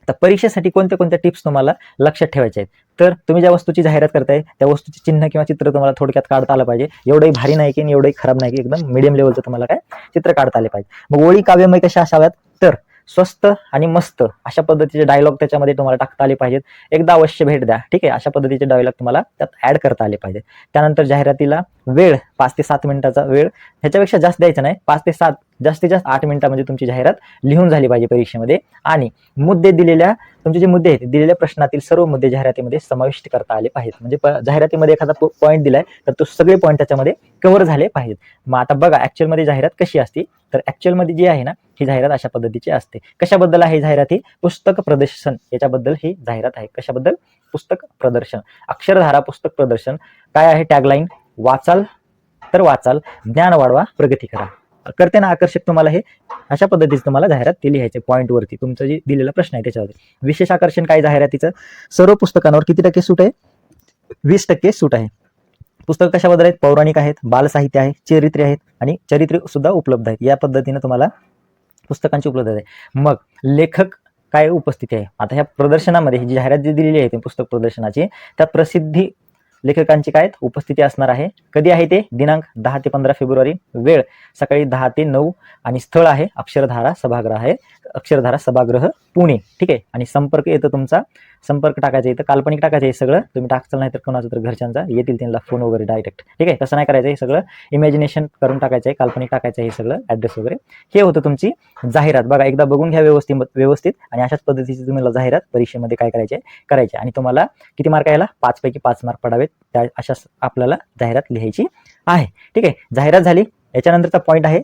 तर परीक्षेसाठी कोणत्या कोणत्या टिप्स तुम्हाला लक्षात ठेवायचे आहेत? तर तुम्ही ज्या वस्तूची जाहिरात करताय त्या वस्तूचे चिन्ह किंवा चित्र तुम्हाला थोडक्यात काढता आलं पाहिजे. एवढंही भारी नाही की एवढंही खराब नाही की, एकदम मिडियम लेवलचं तुम्हाला काय चित्र काढता आले पाहिजे. मग ओळी काव्यमय कशा असाव्यात? तर स्वस्त आणि मस्त अशा पद्धतीचे डायलॉग त्याच्यामध्ये तुम्हाला टाकता आले पाहिजेत. एकदा अवश्य भेट द्या. ठीक आहे. अशा पद्धतीचे डायलॉग तुम्हाला त्यात ऍड करता आले पाहिजे. त्यानंतर जाहिरातीला वेळ 5 ते 7 मिनिटाचा वेळ, ह्याच्यापेक्षा जास्त द्यायचा नाही. 5 ते 7, जास्तीत जास्त 8 मिनिटांमध्ये तुमची जाहिरात लिहून झाली पाहिजे परीक्षेमध्ये. आणि मुद्दे दिलेल्या, तुमचे जे मुद्दे आहेत दिलेल्या प्रश्नातील सर्व मुद्दे जाहिरातीमध्ये समाविष्ट करता आले पाहिजेत. म्हणजे जाहिरातीमध्ये एखादा पॉईंट दिलाय तर तो सगळे पॉईंट त्याच्यामध्ये कव्हर झाले पाहिजेत. मग आता बघा ऍक्च्युअलमध्ये जाहिरात कशी असते? तर ऍक्च्युअलमध्ये जी आहे ना ही जाहिरात अशा पद्धतीची असते. कशाबद्दल आहे जाहिरात? ही पुस्तक प्रदर्शन याच्याबद्दल ही जाहिरात आहे. कशाबद्दल? पुस्तक प्रदर्शन. अक्षरधारा पुस्तक प्रदर्शन. काय आहे टॅगलाईन? वाचाल तर वाचाल, ज्ञान वाढवा, प्रगती करा. करते ना आकर्षक तुम्हाला हे? अशा पद्धतीचं तुम्हाला जाहिरात ते लिहायचे पॉईंट वरती, तुमचं जे दिलेला प्रश्न आहे त्याच्यावरती. विशेष आकर्षण काय जाहिरातीचं? सर्व पुस्तकांवर किती टक्के सूट आहे? 20% सूट आहे. पुस्तक कशाबद्दल आहेत? पौराणिक आहेत, बालसाहित्य आहे, चरित्रे आहेत आणि चरित्रे सुद्धा उपलब्ध आहेत. या पद्धतीने तुम्हाला पुस्तकांची उपलब्धता आहे. मग लेखक काय उपस्थिती आहे? आता ह्या प्रदर्शनामध्ये ही जी जाहिरात जी दिलेली आहे पुस्तक प्रदर्शनाची, त्यात प्रसिद्धी लेखकांची काय उपस्थिती असणार आहे. कधी आहे ते? दिनांक 10 ते 15 फेब्रुवारी. वेळ सकाळी 10 ते 9 आणि स्थळ आहे अक्षरधारा सभागृह आहे, अक्षरधारा सभागृह पुणे. ठीक आहे. आणि संपर्क येतो तुमचा, संपर्क टाकायचा इथं, काल्पनिक टाकायचं हे सगळं. तुम्ही टाकचाल नाही तर कोणाचं तर घरच्यांचा येतील त्यांना फोन वगैरे डायरेक्ट. ठीक आहे. तसं नाही करायचं, हे सगळं इमॅजिनेशन करून टाकायचं आहे, काल्पनिक टाकायचं हे सगळं ऍड्रेस वगैरे. हे होतं तुमची जाहिरात. बघा एकदा बघून घ्या व्यवस्थित आणि अशाच पद्धतीची तुम्हाला जाहिरात परीक्षेमध्ये काय करायचे आणि तुम्हाला किती मार्क यायला? 5 पैकी 5 मार्क पडावेत. त्या अशा आपल्याला जाहिरात लिहायची आहे. ठीक आहे. जाहिरात झाली. याच्यानंतरचा पॉईंट आहे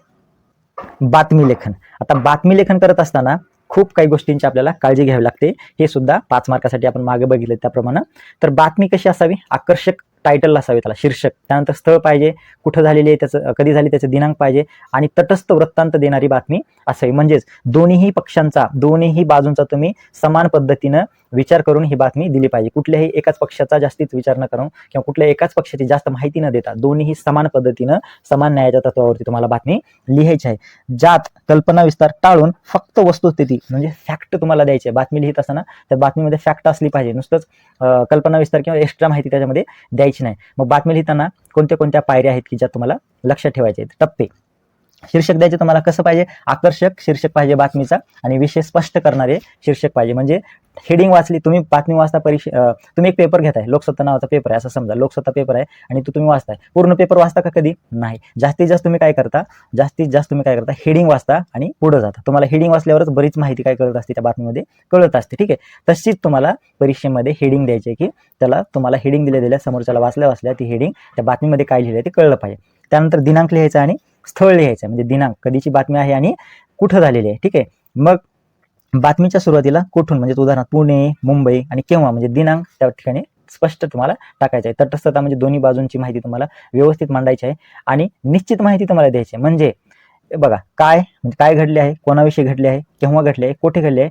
बातमी लेखन. आता बातमी लेखन करत असताना खूप काही गोष्टींची आपल्याला काळजी घ्यावी लागते. हे सुद्धा 5 मार्कासाठी आपण मागे बघितले त्याप्रमाणे. तर बातमी कशी असावी? आकर्षक टायटल असावे, त्याला शीर्षक, त्यानंतर स्थळ पाहिजे, कुठं झालेली आहे त्याचं, कधी झाली त्याचं दिनांक पाहिजे आणि तटस्थ वृत्तांत देणारी बातमी असावी. म्हणजेच दोन्ही पक्षांचा, दोन्ही बाजूंचा तुम्ही समान पद्धतीनं विचार करून ही बातमी दिली पाहिजे. कुठल्याही एकाच पक्षाचा जास्तीत विचार न करून किंवा कुठल्या एकाच पक्षाची जास्त माहिती न देता दोन्ही समान पद्धतीनं समान न्यायाच्या तत्वावरती तुम्हाला बातमी लिहायची आहे. ज्यात कल्पना विस्तार टाळून फक्त वस्तुस्थिती म्हणजे फॅक्ट तुम्हाला द्यायची आहे. बातमी लिहित असताना त्या बातमीमध्ये फॅक्ट असली पाहिजे, नुसतंच कल्पना विस्तार किंवा एक्स्ट्रा माहिती त्याच्यामध्ये द्यायची नाही. मग बातमी लिहिताना कोणत्या कोणत्या पायऱ्या आहेत की ज्या तुम्हाला लक्षात ठेवायच्या आहेत, टप्पे. शीर्षक द्यायचे तुम्हाला कसं पाहिजे, आकर्षक शीर्षक पाहिजे बातमीचा आणि विषय स्पष्ट करणारे शीर्षक पाहिजे. म्हणजे हेडिंग वाचली, तुम्ही बातमी वाचता, तुम्ही एक पेपर घेताय, लोकसत्ता नावाचा पेपर आहे असं समजा, लोकसत्ता पेपर आहे आणि तुम्ही वाचताय, पूर्ण पेपर वाचता का कधी नाही. जास्तीत जास्त तुम्ही काय करता, हेडिंग वाचता आणि पुढे जाता. तुम्हाला हेडिंग वाचल्यावरच बरीच माहिती काय कळत असते त्या बातमीमध्ये कळत असते. ठीक आहे, तशीच तुम्हाला परीक्षेमध्ये हेडिंग द्यायची की तुम्हाला हेडिंग दिल्या समोरच्याला वाचल्या ती हेडिंग त्या बातमीमध्ये काय लिहिलं ते कळलं पाहिजे. त्यानंतर दिनांक लिहायचा आणि स्थळ लिहायचं, म्हणजे दिनांक, कधीची बातमी आहे आणि कुठं झालेली आहे. ठीक आहे, मग बातमीच्या सुरुवातीला कुठून, म्हणजे उदाहरणार्थ पुणे, मुंबई आणि केव्हा, म्हणजे दिनांक त्या ठिकाणी स्पष्ट तुम्हाला टाकायचं आहे. तटस्थता म्हणजे दोन्ही बाजूंची माहिती तुम्हाला व्यवस्थित मांडायची आहे आणि निश्चित माहिती तुम्हाला द्यायची आहे. म्हणजे बघा म्हणजे काय घडले आहे, कोणाविषयी घडले आहे, केव्हा घडले आहे, कुठे घडले आहे,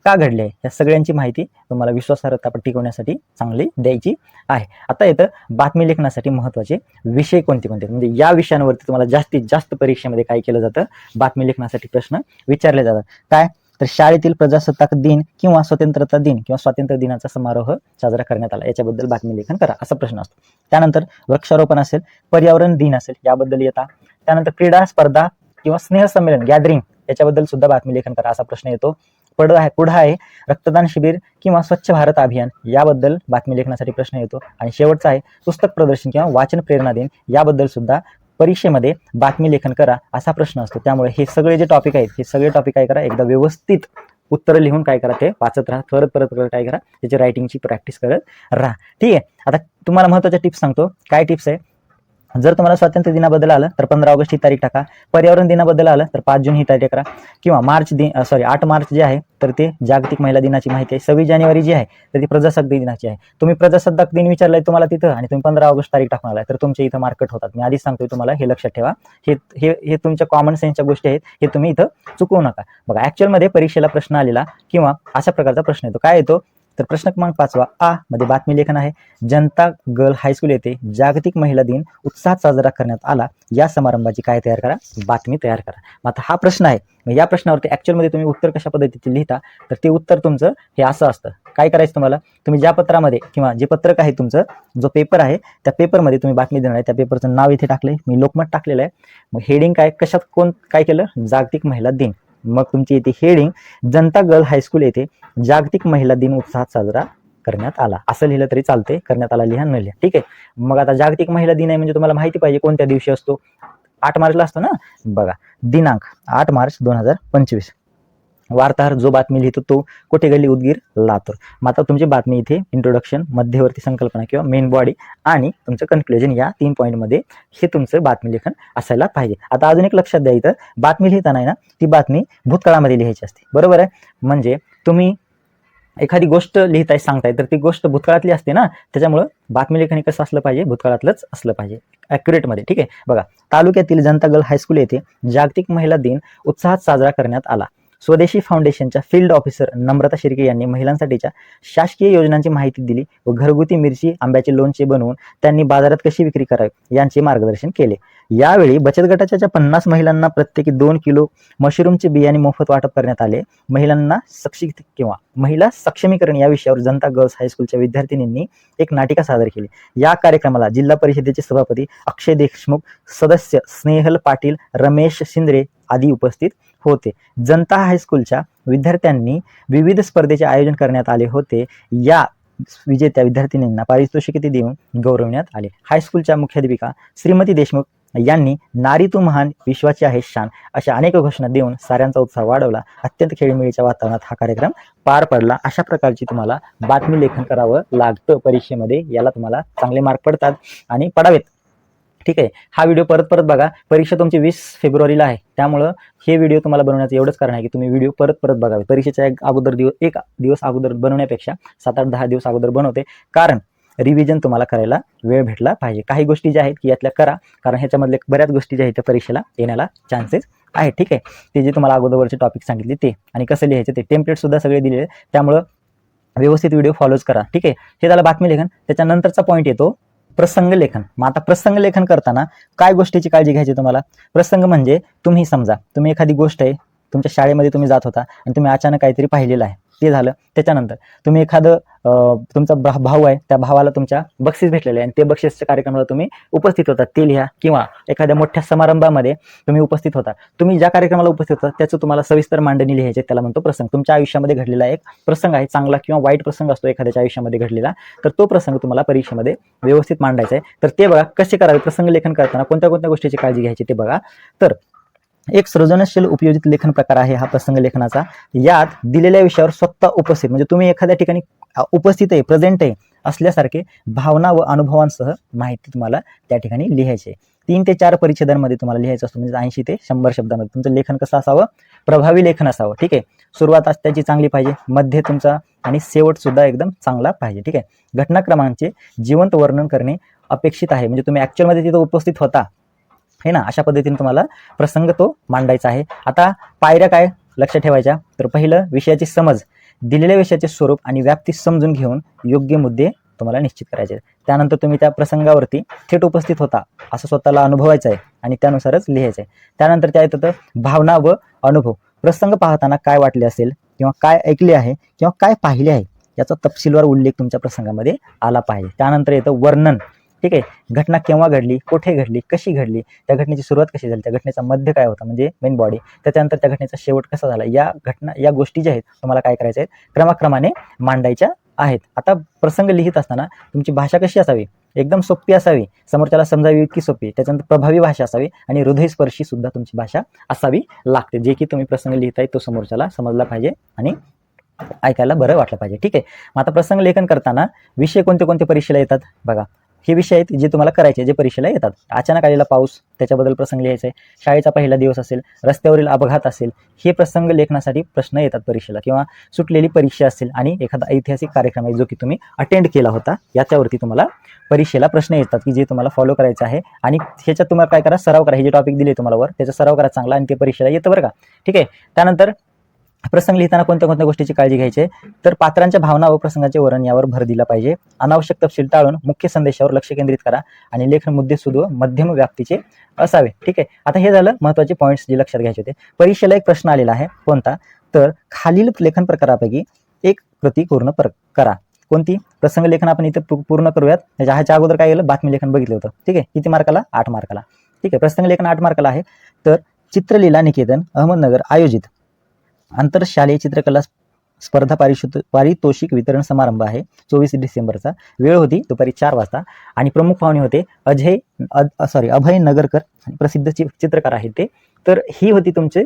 का घडले आहे, या सगळ्यांची माहिती तुम्हाला विश्वासार्हता टिकवण्यासाठी चांगली द्यायची आहे. आता येतं बातमी लेखनासाठी महत्त्वाचे विषय कोणते, म्हणजे या विषयांवरती तुम्हाला जास्तीत जास्त परीक्षेमध्ये काय केलं जातं, बातमी लेखनासाठी प्रश्न विचारले जातात. काय तर शाळेतील प्रजासत्ताक दिन किंवा स्वतंत्रता दिन किंवा स्वातंत्र्य दिनाचा समारोह साजरा करण्यात आला, याच्याबद्दल बातमी लेखन करा असा प्रश्न असतो. त्यानंतर वृक्षारोपण असेल, पर्यावरण दिन असेल, याबद्दल येतात. त्यानंतर क्रीडा स्पर्धा किंवा स्नेह संमेलन, गॅदरिंग, याच्याबद्दल सुद्धा बातमी लेखन करा असा प्रश्न येतो. पुढं आहे रक्तदान शिबिर किंवा स्वच्छ भारत अभियान, याबद्दल बातमी लेखनासाठी प्रश्न येतो. आणि शेवटचा आहे पुस्तक प्रदर्शन किंवा वाचन प्रेरणा दिन, याबद्दल सुद्धा परीक्षेमध्ये बातमी लेखन करा असा प्रश्न असतो. त्यामुळे हे सगळे जे टॉपिक आहेत, हे सगळे टॉपिक काय करा, एकदा व्यवस्थित उत्तर लिहून काय करा, ते वाचत राहा, परत काय करा, त्याची रायटिंगची प्रॅक्टिस करत राहा. ठीक आहे, आता तुम्हाला महत्त्वाच्या टिप्स सांगतो. काय टिप्स आहे, जर तुम्हाला स्वातंत्र्य दिनाबद्दल आलं तर 15 ऑगस्ट ही तारीख टाका. पर्यावरण दिनाबद्दल आलं तर 5 जून ही तारीख करा. किंवा 8 मार्च जे आहे तर ते जागतिक महिला दिनाची माहिती आहे. 26 जानेवारी जी आहे तर ती प्रजासत्ताक दिनाची आहे. तुम्ही प्रजासत्ताक दिन विचारलाय तुम्हाला तिथं आणि तुम्ही 15 ऑगस्ट तारीख टाकून आलाय तर तुमच्या इथं मार्क कट होतात. मी आधीच सांगतोय तुम्हाला, हे लक्षात ठेवा. हे तुमच्या कॉमन सेन्सच्या गोष्टी आहेत, हे तुम्ही इथं चुकवू नका. बघा, ऍक्च्युअलमध्ये परीक्षेला प्रश्न आलेला किंवा अशा प्रकारचा प्रश्न येतो. काय येतो तर प्रश्न क्रमांक 5 आ मध्ये बातमी लेखन आहे. जनता गर्ल हायस्कूल येथे जागतिक महिला दिन उत्साहात साजरा करण्यात आला, या समारंभाची काय तयार करा, बातमी तयार करा. मग आता हा प्रश्न आहे, या प्रश्नावरती ऍक्च्युअलमध्ये तुम्ही उत्तर कशा पद्धतीने लिहिता तर ते उत्तर तुमचं हे असं असतं. काय करायचं तुम्हाला, तुम्ही ज्या पत्रामध्ये किंवा जे पत्रक आहे तुमचं, जो पेपर आहे त्या पेपरमध्ये तुम्ही बातमी देणार आहे, त्या पेपरचं नाव इथे टाकलंय, मी लोकमत टाकलेलं आहे. मग हेडिंग काय, कशात काय केलं, जागतिक महिला दिन. मग तुमची येथे हेडिंग जनता गर्ल हायस्कूल येथे जागतिक महिला दिन उत्साहात साजरा करण्यात आला, असं लिहिलं तरी चालते. करण्यात आला लिहा, न लिहा. ठीक आहे, मग आता जागतिक महिला दिन आहे म्हणजे तुम्हाला माहिती पाहिजे कोणत्या दिवशी असतो. 8 मार्चला असतो ना. बघा, दिनांक 8 मार्च 2025. वार्ताहर जो बातमी लिहितो तो कुठे गेली, उदगीर, लातूर. मग आता तुमची बातमी इथे इंट्रोडक्शन, मध्यवर्ती संकल्पना किंवा मेन बॉडी आणि तुमचं कन्क्लुजन, या 3 पॉईंटमध्ये हे तुमचं बातमी लेखन असायला पाहिजे. आता अजून एक लक्षात द्या, इथं बातमी लिहिताना ना ती बातमी भूतकाळामध्ये लिहायची असते, बरोबर आहे. म्हणजे तुम्ही एखादी गोष्ट लिहिताय, सांगताय, तर ती गोष्ट भूतकाळातली असते ना, त्याच्यामुळं बातमी लेखन कसं असलं पाहिजे, भूतकाळातलंच असलं पाहिजे, ॲक्युरेटमध्ये. ठीक आहे, बघा, तालुक्यातील जनता गर्ल हायस्कूल येथे जागतिक महिला दिन उत्साहात साजरा करण्यात आला. स्वदेशी फाउंडेशनच्या फील्ड ऑफिसर नम्रता शिर्के यांनी महिलांसाठीच्या शासकीय योजनांची माहिती दिली व घरगुती मिरची, आंब्याचे लोणचे बनवून त्यांनी बाजारात कशी विक्री करावी यांचे मार्गदर्शन केले. यावेळी बचत गटाच्या 50 महिलांना प्रत्येकी 2 किलो मशरूमचे बियाणे मोफत वाटप करण्यात आले. महिलांना महिला सक्षमीकरण या विषयावर जनता गर्ल्स हायस्कूलच्या विद्यार्थिनींनी एक नाटिका सादर केली. या कार्यक्रमाला जिल्हा परिषदेचे सभापती अक्षय देशमुख, सदस्य स्नेहल पाटील, रमेश शिंदे आदी उपस्थित होते. जनता हायस्कूलच्या विद्यार्थ्यांनी विविध स्पर्धेचे आयोजन करण्यात आले होते. या विजेत्या विद्यार्थिनींना पारितोषिके देऊन गौरवण्यात आले. हायस्कूलच्या मुख्याध्यापिका श्रीमती देशमुख यांनी नारी तू महान, विश्वाची आहे शान अशा अनेक घोषणा देऊन साऱ्यांचा उत्साह वाढवला. अत्यंत खेळीमेळीच्या वातावरणात हा कार्यक्रम पार पडला. अशा प्रकारची तुम्हाला बातमी लेखन करावं लागतं परीक्षेमध्ये. याला तुम्हाला चांगले मार्क पडतात आणि पडावेत. ठीक आहे, हा व्हिडिओ परत बघा. परीक्षा तुमची 20 फेब्रुवारीला आहे, त्यामुळं हे व्हिडिओ तुम्हाला बनवण्याचं एवढंच कारण आहे की तुम्ही व्हिडिओ परत बघावे. परीक्षेच्या एक दिवस अगोदर बनवण्यापेक्षा 7-8-10 दिवस अगोदर बनवते, कारण रिव्हिजन तुम्हाला करायला वेळ भेटला पाहिजे. काही गोष्टी ज्या आहेत की यातल्या करा, कारण ह्याच्यामधल्या बऱ्याच गोष्टी ज्या आहेत त्या परीक्षेला येण्याला चान्सेस आहे. ठीक आहे, ते जे तुम्हाला अगोदरचे टॉपिक सांगितले ते आणि कसं लिहायचं ते टेम्पलेट सुद्धा सगळे दिलेले, त्यामुळं व्यवस्थित व्हिडिओ फॉलोज करा. ठीक आहे, हे झालं बातमी लेखन. त्याच्यानंतरचा पॉईंट येतो प्रसंग लेखन. मग आता प्रसंग लेखन करताना काय गोष्टीची काळजी घ्यायची तुम्हाला. प्रसंग म्हणजे तुम्ही समजा, तुम्ही एखादी गोष्ट आहे, तुमच्या शाळेमध्ये तुम्ही जात होता आणि तुम्ही अचानक काहीतरी पाहिलेलं आहे ते झालं. त्याच्यानंतर तुम्ही एखादं तुमचा भाऊ आहे, त्या भावाला तुमच्या बक्षीस भेटलेलं आहे आणि ते बक्षीसच्या कार्यक्रमाला तुम्ही उपस्थित होता ते लिहा. किंवा एखाद्या मोठ्या समारंभामध्ये तुम्ही उपस्थित होता, तुम्ही ज्या कार्यक्रमाला उपस्थित होता त्याचं तुम्हाला सविस्तर मांडणी लिहायची, त्याला म्हणतो प्रसंग. तुमच्या आयुष्यामध्ये घडलेला एक प्रसंग आहे, चांगला किंवा वाईट प्रसंग असतो एखाद्याच्या आयुष्यामध्ये घडलेला, तर तो प्रसंग तुम्हाला परीक्षेमध्ये व्यवस्थित मांडायचा आहे. तर ते बघा कसे करावे, प्रसंग लेखन करताना कोणत्या कोणत्या गोष्टीची काळजी घ्यायची ते बघा. तर एक सृजनशील उपयोजित लेखन प्रकार आहे हा प्रसंग लेखनाचा. यात दिलेल्या विषयावर स्वतः उपस्थित, म्हणजे तुम्ही एखाद्या ठिकाणी उपस्थित आहे, प्रेझेंट आहे असल्यासारखे भावना व अनुभवांसह माहिती तुम्हाला त्या ठिकाणी लिहायची. 3 ते 4 परिच्छेदांमध्ये तुम्हाला लिहायचं असतं, म्हणजे 80 ते 100 शब्दामध्ये. तुमचं लेखन कसं असावं, प्रभावी लेखन असावं. ठीक आहे, सुरुवात त्याची चांगली पाहिजे, मध्य तुमचा आणि शेवट सुद्धा एकदम चांगला पाहिजे. ठीक आहे, घटनाक्रमांचे जिवंत वर्णन करणे अपेक्षित आहे, म्हणजे तुम्ही ऍक्च्युअलमध्ये तिथं उपस्थित होता हे ना, अशा पद्धतीने तुम्हाला प्रसंग तो मांडायचा आहे. आता पायऱ्या काय लक्षात ठेवायच्या, तर पहिलं विषयाची समज, दिलेल्या विषयाचे स्वरूप आणि व्याप्ती समजून घेऊन योग्य मुद्दे तुम्हाला निश्चित करायचे. त्यानंतर तुम्ही त्या प्रसंगावरती थेट उपस्थित होता असं स्वतःला अनुभवायचं आहे आणि त्यानुसारच लिहायचं आहे. त्यानंतर त्या येतं भावना व अनुभव, प्रसंग पाहताना काय वाटले असेल किंवा काय ऐकले आहे किंवा काय पाहिले आहे याचा तपशीलवार उल्लेख तुमच्या प्रसंगामध्ये आला पाहिजे. त्यानंतर येतं वर्णन. ठीक आहे, घटना केव्हा घडली, कुठे घडली, कशी घडली, त्या घटनेची सुरुवात कशी झाली, त्या घटनेचा मध्य काय होता म्हणजे मेन बॉडी, त्याच्यानंतर त्या घटनेचा शेवट कसा झाला, या गोष्टी ज्या आहेत तुम्हाला काय करायच्या आहेत, क्रमाक्रमाने मांडायच्या आहेत. आता प्रसंग लिहित असताना तुमची भाषा कशी असावी, एकदम सोपी असावी, समोरच्याला समजावी इतकी सोपी, त्याच्यानंतर प्रभावी भाषा असावी आणि हृदयस्पर्शी सुद्धा तुमची भाषा असावी लागते, जे की तुम्ही प्रसंग लिहिताय तो समोरच्याला समजला पाहिजे आणि ऐकायला बरं वाटलं पाहिजे. ठीक आहे, मग आता प्रसंग लेखन करताना विषय कोणते कोणते परीक्षेला येतात बघा. हे विषय आहेत जे तुम्हाला करायचे, जे परीक्षेला येतात. अचानक आलेला पाऊस, त्याच्याबद्दल प्रसंग लिहायचा आहे. शाळेचा पहिला दिवस असेल, रस्त्यावरील अपघात असेल, हे प्रसंग लेखनासाठी प्रश्न येतात परीक्षेला. किंवा सुटलेली परीक्षा असेल आणि एखादा ऐतिहासिक कार्यक्रम आहे जो की तुम्ही अटेंड केला होता, याच्यावरती तुम्हाला परीक्षेला प्रश्न येतात की जे तुम्हाला फॉलो करायचं आहे. आणि ह्याच्यात तुम्हाला काय करा, सराव करा. हे जे टॉपिक दिले तुम्हाला वर, त्याचा सराव करा चांगला आणि ते परीक्षेला येतं बरं का. ठीक आहे, त्यानंतर प्रसंग लिहिताना कोणत्या कोणत्या गोष्टीची काळजी घ्यायची, तर पात्रांच्या भावना व प्रसंगाचे वर्णन यावर भर दिला पाहिजे. अनावश्यक तपशील टाळून मुख्य संदेशावर लक्ष केंद्रित करा आणि लेखन मुद्दे सुद्धा मध्यम व्याप्तीचे असावे. ठीक आहे, आता हे झालं महत्त्वाचे पॉईंट्स जे लक्षात घ्यायचे होते. परीक्षेला एक प्रश्न आलेला आहे कोणता, तर खालील लेखन प्रकारापैकी एक कृती पूर्ण करा. कोणती, प्रसंग लेखन आपण इथे पूर्ण करूयात. ह्याच्या अगोदर काय केलं, बातमी लेखन बघितलं होतं. ठीक आहे, किती मार्काला, 8 मार्काला. ठीक आहे, प्रसंग लेखन 8 मार्काला आहे. तर चित्रलीला निकेतन अहमदनगर आयोजित आंतरशालेय चित्रकला स्पर्धा पारितोषिक वितरण समारंभ आहे 24 डिसेंबरचा. वेळ होती दुपारी 4 वाजता आणि प्रमुख पाहुणे होते अभय नगरकर, प्रसिद्ध चित्रकार आहेत ते. तर ही होती तुमचे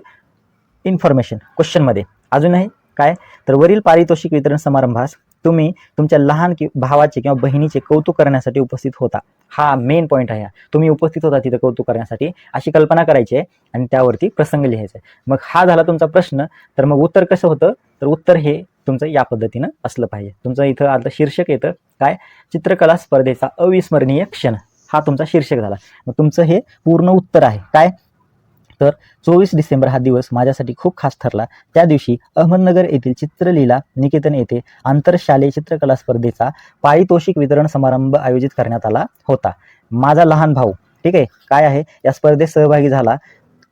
इन्फॉर्मेशन क्वेश्चनमध्ये. अजूनही काय, तर वरील पारितोषिक वितरण समारंभास तुम्ही तुमच्या लहान भावाचे किंवा बहिणीचे कौतुक करण्यासाठी उपस्थित होता. हा मेन पॉईंट आहे. तुम्ही उपस्थित होता तिथं कौतुक करण्यासाठी, अशी कल्पना करायची आहे आणि त्यावरती प्रसंग लिहायचा आहे. मग हा झाला तुमचा प्रश्न. तर मग उत्तर कसं होतं, तर उत्तर हे तुमचं या पद्धतीनं असलं पाहिजे. तुमचं इथं आता शीर्षक येतं काय, चित्रकला स्पर्धेचा अविस्मरणीय क्षण, हा तुमचा शीर्षक झाला. मग तुमचं हे पूर्ण उत्तर आहे काय, तर 24 डिसेंबर हा दिवस माझ्यासाठी खूप खास ठरला. त्या दिवशी अहमदनगर येथील चित्रलीला निकेतन येथे आंतरशालेय चित्रकला स्पर्धेचा पारितोषिक वितरण समारंभ आयोजित करण्यात आला होता. माझा लहान भाऊ, ठीक आहे, काय आहे, या स्पर्धेत सहभागी झाला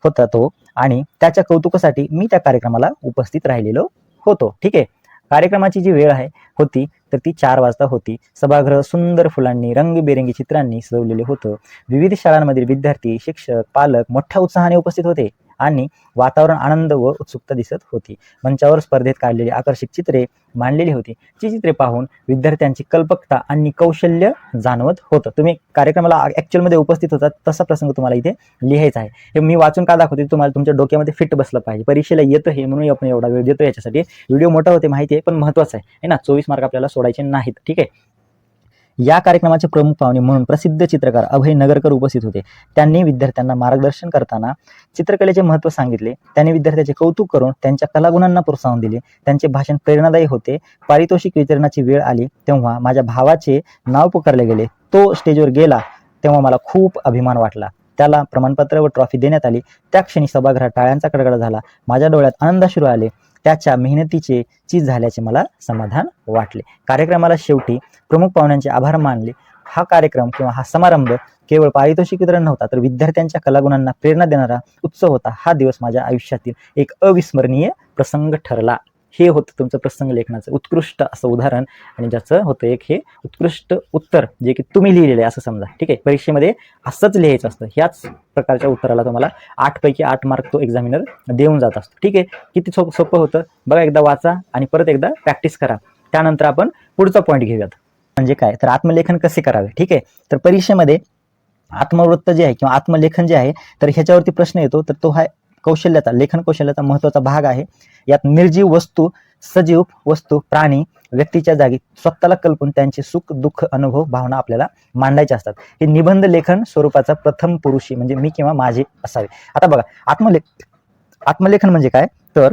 होता तो आणि त्याच्या कौतुकासाठी मी त्या कार्यक्रमाला उपस्थित राहिलेलो होतो. ठीक आहे, कार्यक्रमाची जी वेळ होती तर ती 4 वाजता होती. सभागृह सुंदर फुलांनी, रंगीबेरंगी चित्रांनी सजवलेले होतं. विविध शाळांमधील विद्यार्थी, शिक्षक, पालक मोठ्या उत्साहाने उपस्थित होते आणि वातावरण आनंद व उत्सुकता दिसत होती. मंचावर स्पर्धेत काढलेली आकर्षक चित्रे मांडलेली होती. जी चित्रे पाहून विद्यार्थ्यांची कल्पकता आणि कौशल्य जाणवत होतं. तुम्ही कार्यक्रमाला ऍक्च्युअलमध्ये उपस्थित होता तसा प्रसंग तुम्हाला इथे लिहायचा आहे. हे मी वाचून का दाखवते, तुम्हाला तुमच्या डोक्यामध्ये फिट बसलं पाहिजे. परीक्षेला येतं हे म्हणून आपण एवढा वेळ देतो याच्यासाठी. व्हिडिओ मोठा होते माहिती आहे, पण महत्वाचं आहे ना, 24 मार्क आपल्याला सोडायचे नाहीत. ठीक आहे, या कार्यक्रमाचे प्रमुख पाहुणे म्हणून प्रसिद्ध चित्रकार अभय नगरकर उपस्थित होते. त्यांनी विद्यार्थ्यांना मार्गदर्शन करताना चित्रकलेचे महत्त्व सांगितले. त्यांनी विद्यार्थ्यांचे कौतुक करून त्यांच्या कलागुणांना प्रोत्साहन दिले. त्यांचे भाषण प्रेरणादायी होते. पारितोषिक वितरणाची वेळ आली तेव्हा माझ्या भावाचे नाव पुकारले गेले. तो स्टेजवर गेला तेव्हा मला खूप अभिमान वाटला. त्याला प्रमाणपत्र व ट्रॉफी देण्यात आली. त्या क्षणी सभागृहात टाळ्यांचा कडकड झाला. माझ्या डोळ्यात आनंदाश्रू आले. त्याच्या मेहनतीचे चीज झाल्याचे मला समाधान वाटले. कार्यक्रमाला शेवटी प्रमुख पाहुण्यांचे आभार मानले. हा कार्यक्रम किंवा हा समारंभ केवळ पारितोषिक वितरण नव्हता, तर विद्यार्थ्यांच्या कलागुणांना प्रेरणा देणारा उत्सव होता. हा दिवस माझ्या आयुष्यातील एक अविस्मरणीय प्रसंग ठरला. हे होतं तुमचं प्रसंग लेखनाचं उत्कृष्ट असं उदाहरण आणि ज्याचं होतं एक हे उत्कृष्ट उत्तर जे की तुम्ही लिहिलेलं आहे असं समजा. ठीक आहे, परीक्षेमध्ये असंच लिहायचं असतं. ह्याच प्रकारच्या उत्तराला तुम्हाला 8 पैकी 8 मार्क तो एक्झामिनर देऊन जात असतो. ठीक आहे, किती सोपं होतं बघा. एकदा वाचा आणि परत एकदा प्रॅक्टिस करा. त्यानंतर आपण पुढचा पॉईंट घेऊयात. म्हणजे काय तर आत्मलेखन कसे करावे. ठीक आहे, तर परीक्षेमध्ये आत्मवृत्त जे आहे किंवा आत्मलेखन जे आहे तर ह्याच्यावरती प्रश्न येतो. तर तो हा कौशल्याचा लेखन कौशल्याचा महत्त्वाचा भाग आहे. यात निर्जीव वस्तू, सजीव वस्तू, प्राणी, व्यक्तीच्या जागी स्वतःला कल्पून त्यांचे सुख दुःख अनुभव भावना आपल्याला मांडायचे असतात. हे निबंध लेखन स्वरूपाचा प्रथम पुरुषी म्हणजे मी किंवा माझे असावे. आता बघा आत्मलेखन म्हणजे काय तर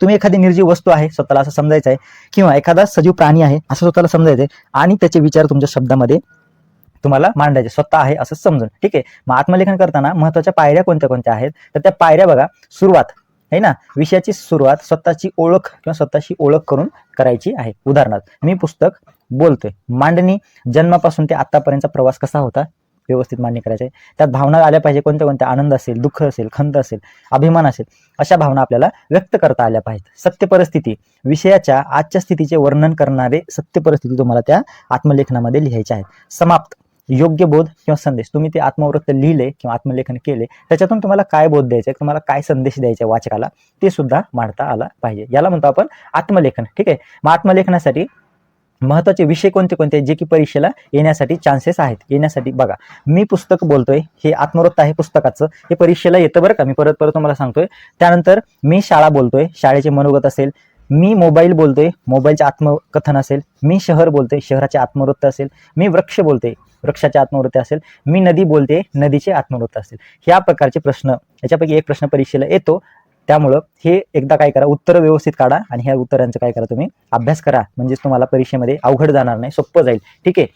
तुम्ही एखादी निर्जीव वस्तू आहे स्वतःला असं समजायचं आहे किंवा एखादा सजीव प्राणी आहे असं स्वतःला समजायचं आहे आणि त्याचे विचार तुमच्या शब्दामध्ये तुम्हाला मांडायचे स्वतः आहे असं समजून. ठीक आहे, मग आत्मलेखन करताना महत्वाच्या पायऱ्या कोणत्या कोणत्या आहेत तर त्या पायऱ्या बघा. सुरुवात आहे ना, विषयाची सुरुवात स्वतःची ओळख किंवा स्वतःची ओळख करून करायची आहे. उदाहरणार्थ मी पुस्तक बोलतोय. मांडणी जन्मापासून ते आतापर्यंतचा प्रवास कसा होता व्यवस्थित मांडणी करायची आहे. त्यात भावना आल्या पाहिजे कोणत्या कोणत्या आनंद असेल, दुःख असेल, खंत असेल, अभिमान असेल, अशा भावना आपल्याला व्यक्त करता आल्या पाहिजेत. सत्य परिस्थिती विषयाच्या आजच्या स्थितीचे वर्णन करणारे सत्य परिस्थिती तुम्हाला त्या आत्मलेखनामध्ये लिहायच्या आहेत. समाप्त योग्य बोध किंवा संदेश तुम्ही ते आत्मवृत्त लिहिले किंवा आत्मलेखन केले त्याच्यातून तुम्हाला काय बोध द्यायचा आहे, तुम्हाला काय संदेश द्यायचा आहे वाचकाला ते सुद्धा मांडता आला पाहिजे. याला म्हणतो आपण आत्मलेखन. ठीक आहे, मग आत्मलेखनासाठी महत्वाचे विषय कोणते कोणते जे की परीक्षेला येण्यासाठी चान्सेस आहेत. येण्यासाठी बघा, मी पुस्तक बोलतोय हे आत्मवृत्त आहे पुस्तकाचं, हे परीक्षेला येतं बरं का. मी परत तुम्हाला सांगतोय. त्यानंतर मी शाळा बोलतोय, शाळेचे मनोगत असेल. मी मोबाईल बोलतोय, मोबाईलचे आत्मकथन असेल. मी शहर बोलतोय, शहराचे आत्मवृत्त असेल. मी वृक्ष बोलतोय, वृक्षाचे आत्मवृत्त असेल. मी नदी बोलते, नदीचे आत्मवृत्त असेल. ह्या प्रकारचे प्रश्न याच्यापैकी एक प्रश्न परीक्षेला येतो. त्यामुळं हे एकदा काय करा, उत्तर व्यवस्थित काढा आणि ह्या उत्तरांचं काय करा तुम्ही अभ्यास करा. म्हणजेच तुम्हाला परीक्षेमध्ये अवघड जाणार नाही, सोपं जाईल. ठीक आहे,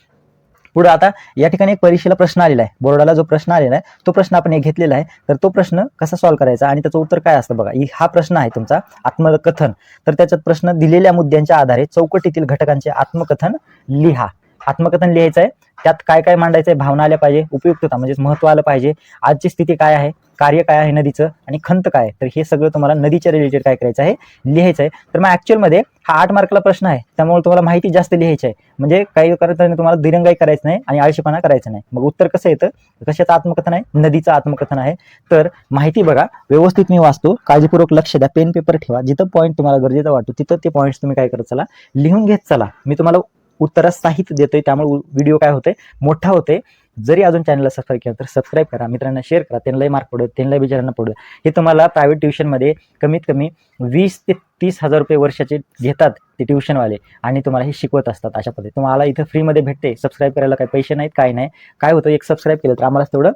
पुढे आता या ठिकाणी एक परीक्षेला प्रश्न आलेला आहे, बोर्डाला जो प्रश्न आलेला आहे तो प्रश्न आपण एक घेतलेला आहे. तर तो प्रश्न कसा सॉल्व्ह करायचा आणि त्याचं उत्तर काय असतं बघा. हा प्रश्न आहे तुमचा आत्मकथन. तर त्याच्यात प्रश्न दिलेल्या मुद्द्यांच्या आधारे चौकटीतील घटकांचे आत्मकथन लिहा. आत्मकथन लिहायचं आहे. त्यात काय काय मांडायचं आहे, भावना आल्या पाहिजे, उपयुक्तता म्हणजेच महत्व आलं पाहिजे, आजची स्थिती काय आहे, कार्य काय आहे नदीचं आणि खंत काय आहे. तर हे सगळं तुम्हाला नदीच्या रिलेटेड काय करायचं आहे लिहायचं आहे. तर मग ऍक्च्युअलमध्ये हा 8 मार्कला प्रश्न आहे त्यामुळे तुम्हाला माहिती जास्त लिहायची आहे. म्हणजे काही करायचं तुम्हाला दिरंगाई करायचं नाही आणि आळशीपणा करायचा नाही. मग उत्तर कसं येतं, कशाचं आत्मकथन आहे, नदीचं आत्मकथन आहे. तर माहिती बघा व्यवस्थित मी वाचतो, काळजीपूर्वक लक्ष द्या, पेन पेपर ठेवा, जिथं पॉईंट तुम्हाला गरजेचा वाटतो तिथं ते पॉईंट्स तुम्ही काय करत चला, लिहून घेत चला. मी तुम्हाला उत्तरास साहित्य देतोय त्यामुळे व्हिडिओ काय होते मोठा होते. जरी अजून चॅनलला सबस्क्राईब केलं तर सबस्क्राईब करा, मित्रांना शेअर करा, त्यांनाही मार्क पडत, त्यांनाही बिचारांना पडत. हे तुम्हाला प्रायव्हेट ट्युशनमध्ये कमीत कमी 20 ते 30 हजार रुपये वर्षाचे घेतात ते ट्युशनवाले आणि तुम्हाला हे शिकवत असतात. अशा पद्धतीने तुम्हाला इथं फ्रीमध्ये भेटते. सबस्क्राईब करायला काही पैसे नाहीत, काय नाही. काय होतं, एक सबस्क्राईब केलं तर आम्हाला तेवढं